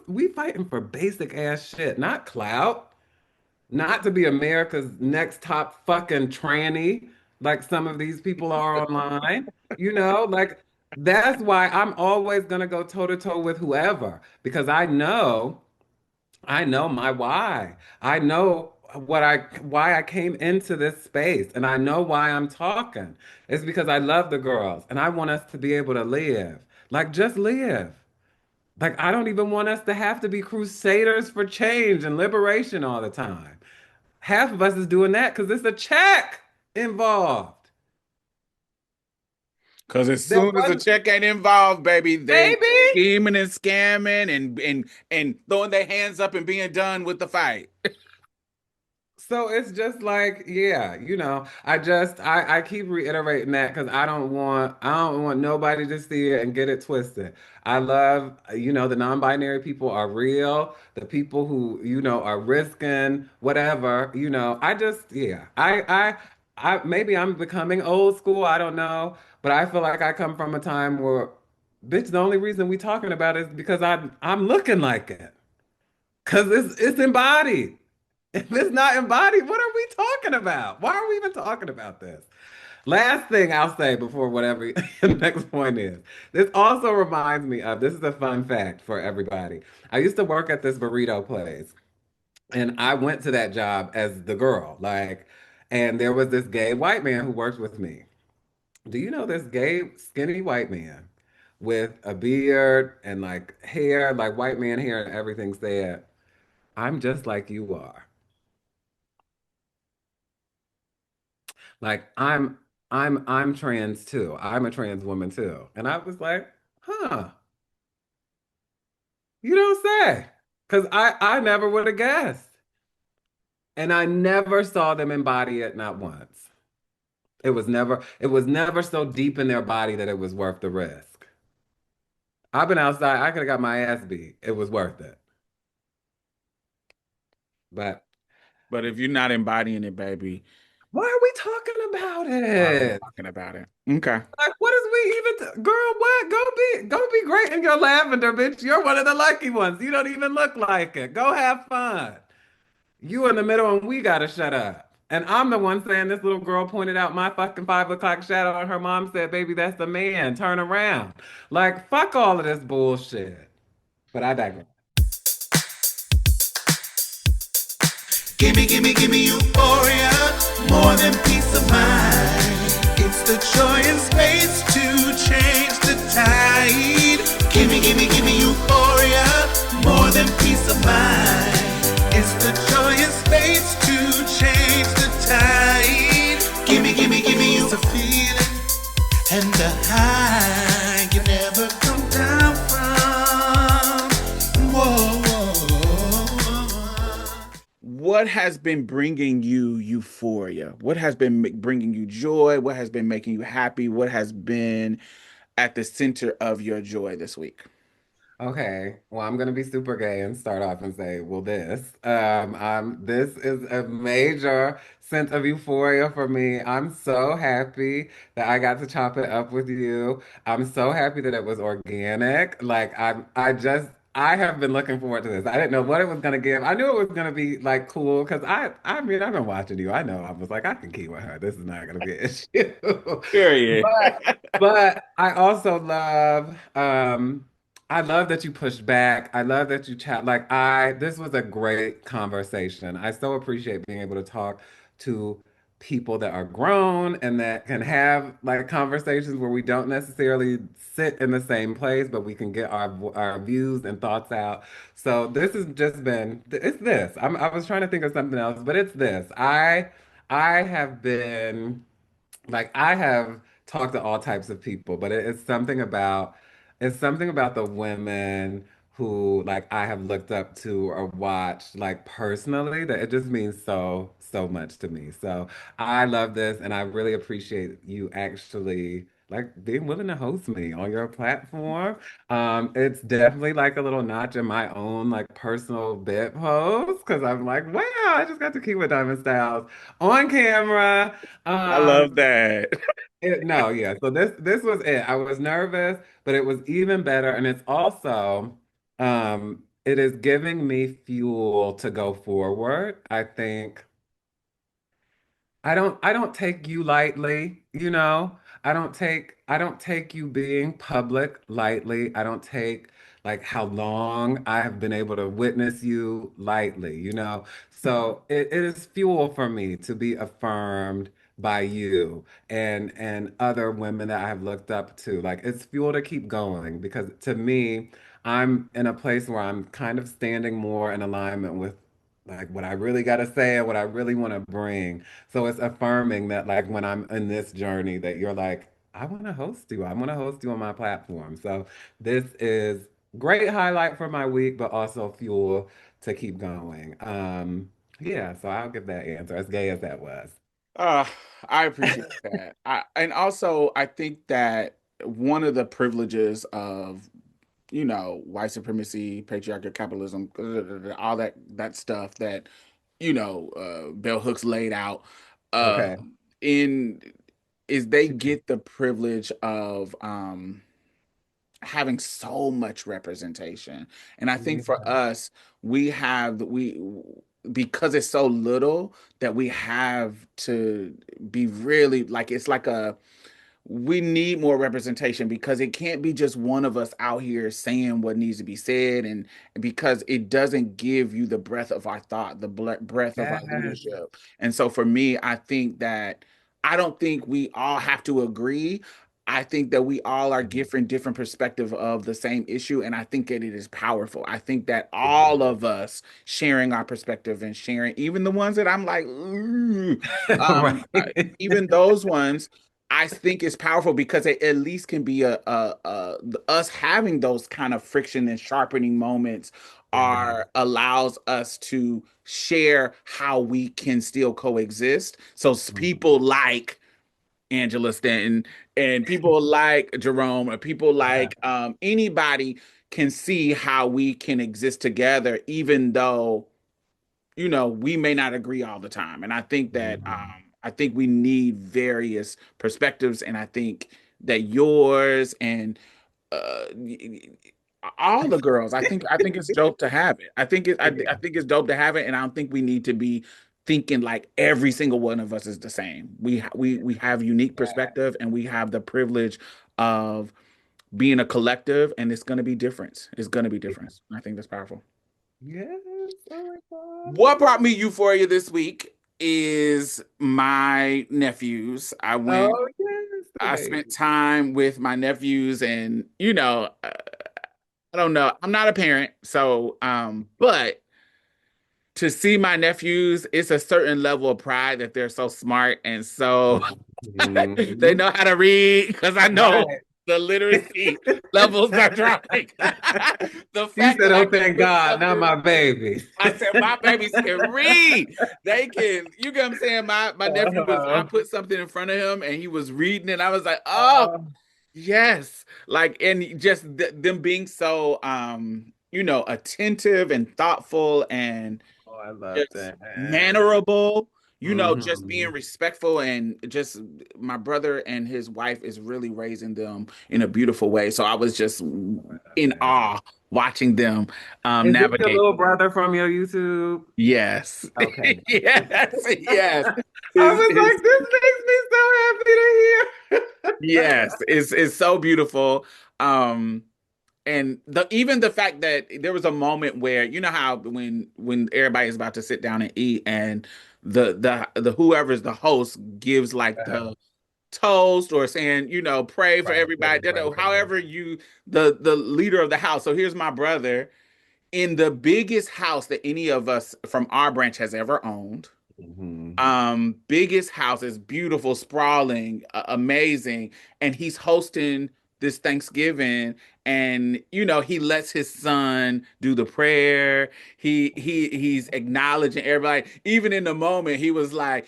we fighting for basic ass shit, not clout, not to be America's next top fucking tranny, like some of these people are online. Like that's why I'm always gonna go toe to toe with whoever, because I know my why. I know why I came into this space, and I know why I'm talking. It's because I love the girls and I want us to be able to live. Like just live. Like I don't even want us to have to be crusaders for change and liberation all the time. Half of us is doing that because there's a check involved. Because as That soon as the one check ain't involved, baby, they baby. scheming and scamming and throwing their hands up and being done with the fight. So it's just like, yeah, I keep reiterating that because I don't want nobody to see it and get it twisted. I love, the non-binary people are real. The people who, are risking whatever, I just, yeah, maybe I'm becoming old school. I don't know, but I feel like I come from a time where, bitch, the only reason we talking about it is because I'm looking like it. Because it's embodied. If it's not embodied, what are we talking about? Why are we even talking about this? Last thing I'll say before whatever the next point is. This also reminds me of, this is a fun fact for everybody. I used to work at this burrito place, and I went to that job as the girl, like, and there was this gay white man who worked with me. Do you know this gay skinny white man with a beard and like hair, like white man hair and everything said, I'm just like you are. Like I'm trans too. I'm a trans woman too. And I was like, huh, you don't say. Cause I never would have guessed. And I never saw them embody it, not once. It was never so deep in their body that it was worth the risk. I've been outside, I could have got my ass beat. It was worth it. But But if you're not embodying it, baby, why are we talking about why are we it? talking about it? Okay. Like, what is we even, girl, what? Go be great in your lavender, bitch. You're one of the lucky ones. You don't even look like it. Go have fun. You in the middle and we gotta shut up. And I'm the one saying this little girl pointed out my fucking 5 o'clock shadow and her mom said, baby, that's the man. Turn around. Like, fuck all of this bullshit. But I digress. Gimme euphoria, more than peace of mind. It's the joy and space to change the tide. Gimme euphoria, more than peace of mind. It's the joy and space to change the tide. Gimme you. It's a feeling and a high you never come down from. Whoa. what has been bringing you euphoria? What has been bringing you joy? What has been making you happy? What has been at the center of your joy this week? Okay, well, I'm gonna be super gay and start off and say, well, this is a major sense of euphoria for me. I'm so happy that I got to chop it up with you. I'm so happy that it was organic. I have been looking forward to this. I didn't know what it was gonna give. I knew it was gonna be like cool because I mean, I've been watching you. I know I was like, I can keep with her. This is not gonna be an issue. Period. But I also I love that you pushed back. I love that you chat. This was a great conversation. I so appreciate being able to talk to people that are grown and that can have like conversations where we don't necessarily sit in the same place, but we can get our views and thoughts out. So this has just been, it's this. I was trying to think of something else, but it's this. I have been. Like I have talked to all types of people, but it's something about the women who like I have looked up to or watched like personally that it just means so much to me. So I love this and I really appreciate you actually like being willing to host me on your platform. It's definitely like a little notch in my own like personal bit post because I'm like, wow, I just got to keep with Diamond Stylz on camera. I Um, love that. no, yeah. So this was it. I was nervous, but it was even better, and it's also it is giving me fuel to go forward. I think I don't take you lightly, you know. I don't take you being public lightly. I don't take like how long I have been able to witness you lightly, you know. So it is fuel for me to be affirmed by you and other women that I have looked up to. Like it's fuel to keep going because to me, I'm in a place where I'm kind of standing more in alignment with like what I really got to say and what I really want to bring. So it's affirming that like when I'm in this journey that you're like, I want to host you. I want to host you on my platform. So this is great highlight for my week, but also fuel to keep going. Yeah, so I'll give that answer as gay as that was. Uh, I appreciate that. And also I think that one of the privileges of white supremacy, patriarchal capitalism, all that stuff that, bell hooks laid out, uh, Okay. in is they get the privilege of having so much representation. And I think for Yeah. us, we because it's so little that we have to be really like it's like a we need more representation because it can't be just one of us out here saying what needs to be said and because it doesn't give you the breadth of our thought, the breadth of our Yes. leadership. And so for me, I think that I don't think we all have to agree. I think that we all are different perspective of the same issue, and I think that it is powerful. I think that all of us sharing our perspective and sharing, even the ones that I'm like, "Ooh," Right. even those ones I think is powerful because it at least can be us having those kind of friction and sharpening moments Yeah. are allows us to share how we can still coexist. So people Mhm. like Angela Stanton and people like Jerome or people Yeah. like anybody can see how we can exist together, even though we may not agree all the time. And I think that Mhm. I think we need various perspectives, and I think that yours and uh, all the girls, I think it's dope to have it. I Yeah. think it's dope to have it, and I don't think we need to be thinking like every single one of us is the same. We have unique perspective, and we have the privilege of being a collective, and it's going to be different. It's going to be Yeah. different. I think that's powerful. Yes. Oh my God. What brought me euphoria this week is my nephews. Oh, yes, the I spent baby. time with my nephews, and I don't know. I'm not a parent, so but to see my nephews, it's a certain level of pride that they're so smart and so they Mhm. know how to read because I know Right. The literacy levels are dropping. The You fact said, that I "Oh, can thank put God, not something, my baby." I said my babies can read. They can, you get what I'm saying? My nephew was, I Uh-huh. put something in front of him and he was reading it. I was like, oh, Uh, yes. Like, and just them being so attentive and thoughtful and oh, I love just that. mannerable, just being Hmm. respectful, and just my brother and his wife is really raising them in a beautiful way. So I was just Oh, I love in that. awe watching them Is this your navigate. little brother from your YouTube? Yes. Okay. Yes, yes. I His was his like, this makes me so happy to hear. yes, it's so beautiful. Um and even the fact that there was a moment where, you know how when everybody's about to sit down and eat, and the whoever's the host gives like the toast or saying, pray for Right, everybody, really right there. however you, the leader of the house. So here's my brother in the biggest house that any of us from our branch has ever owned. Hmm. Biggest house is beautiful, sprawling, amazing, and he's hosting this Thanksgiving, and he lets his son do the prayer. He's acknowledging everybody. Even in the moment, he was like,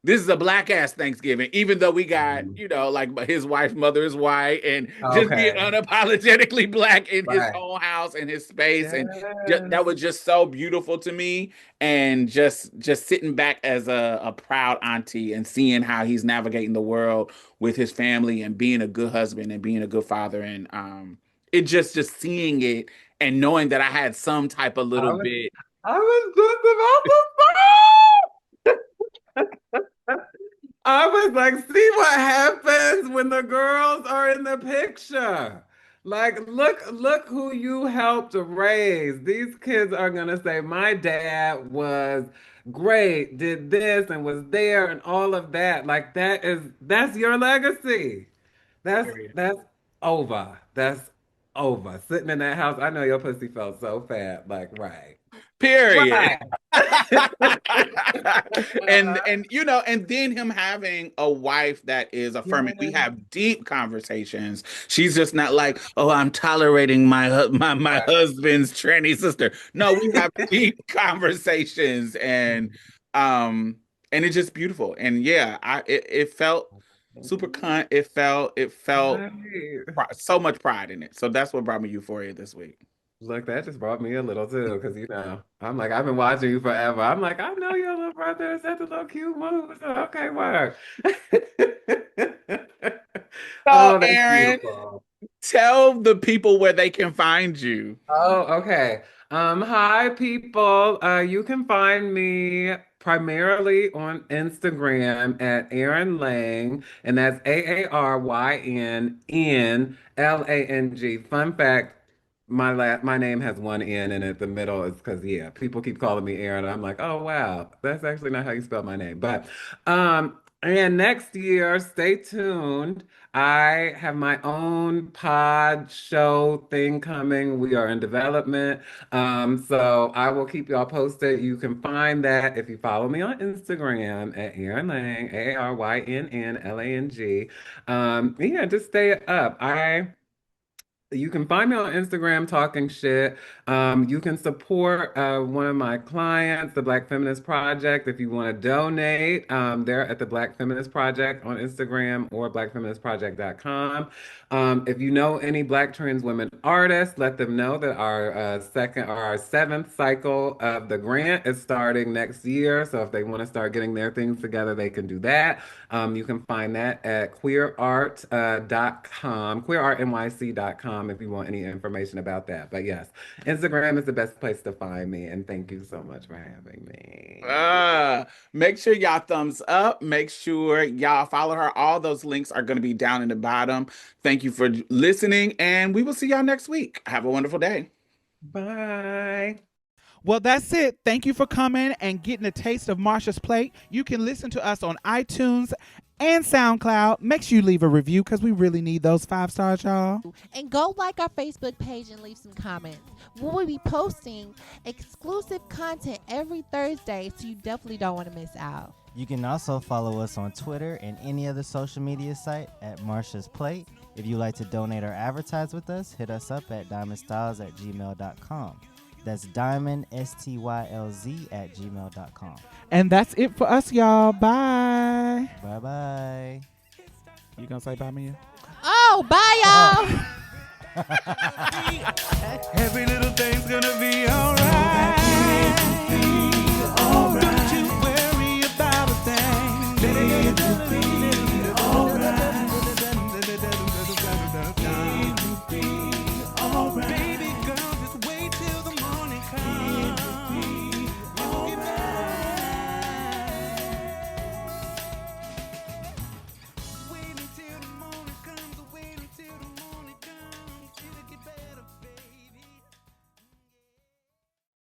this is a black ass Thanksgiving, even though we got, Hmm. like his wife's mother is white, and just being Okay. unapologetically black in his Right. own house and his space, and that Yes. was just so beautiful to me. And just sitting back as a proud auntie and seeing how he's navigating the world with his family and being a good husband and being a good father, and it just seeing it and knowing that I had some type of I little was bit. I was just about to say. I was like, see what happens when the girls are in the picture. Like, look who you helped raise. These kids are gonna say, my dad was great, did this and was there and all of that. Like that's your legacy. That's over. That's over. Sitting in that house, I know your pussy felt so fat. Like, right. Period. Right. And then him having a wife that is affirming. We Yeah. have deep conversations. She's just not like, oh, I'm tolerating my husband's tranny sister. No, we have deep conversations, um and it's just beautiful. And yeah, it felt super cunt. It felt Right. so much pride in it. So that's what brought me euphoria this week. Look, that just brought me a little too, because I'm like, I've been watching you forever. I'm like, I know your little brother. Is that the little cute moves? Okay, work. So, Oh, that's Aaron, beautiful. tell the people where they can find you. Oh, okay. Hi people. You can find me primarily on Instagram at Aaryn Lang, and that's AARYNNLANG. Fun fact, my name has one N in it. The middle is because people keep calling me Aaron. I'm like, oh wow, that's actually not how you spell my name. But and next year, stay tuned. I have my own pod show thing coming. We are in development. So I will keep y'all posted. You can find that if you follow me on Instagram at Aaryn Lang, AARYNNLANG. Yeah, just stay up. You can find me on Instagram talking shit. You can support one of my clients, the Black Feminist Project. If you want to donate, they're at the Black Feminist Project on Instagram or blackfeministproject.com. If you know any Black trans women artists, let them know that our second or our seventh cycle of the grant is starting next year. So if they want to start getting their things together, they can do that. You can find that at queerart.com, queerartnyc.com if you want any information about that. But yes, Instagram is the best place to find me. And thank you so much for having me. Make sure y'all thumbs up. Make sure y'all follow her. All those links are going to be down in the bottom. Thank you for listening, and we will see y'all next week. Have a wonderful day. Bye. Well, that's it. Thank you for coming and getting a taste of Marsha's Plate. You can listen to us on iTunes and SoundCloud. Make sure you leave a review because we really need those 5 stars, y'all. And go like our Facebook page and leave some comments. We'll be posting exclusive content every Thursday, so you definitely don't want to miss out. You can also follow us on Twitter and any other social media site at Marsha's Plate. If you'd like to donate or advertise with us, hit us up at diamondstylz@gmail.com. That's diamondstylz@gmail.com. And that's it for us, y'all. Bye. Bye-bye. You gonna say bye, Mia? Oh, bye, y'all. Every little thing's gonna be alright.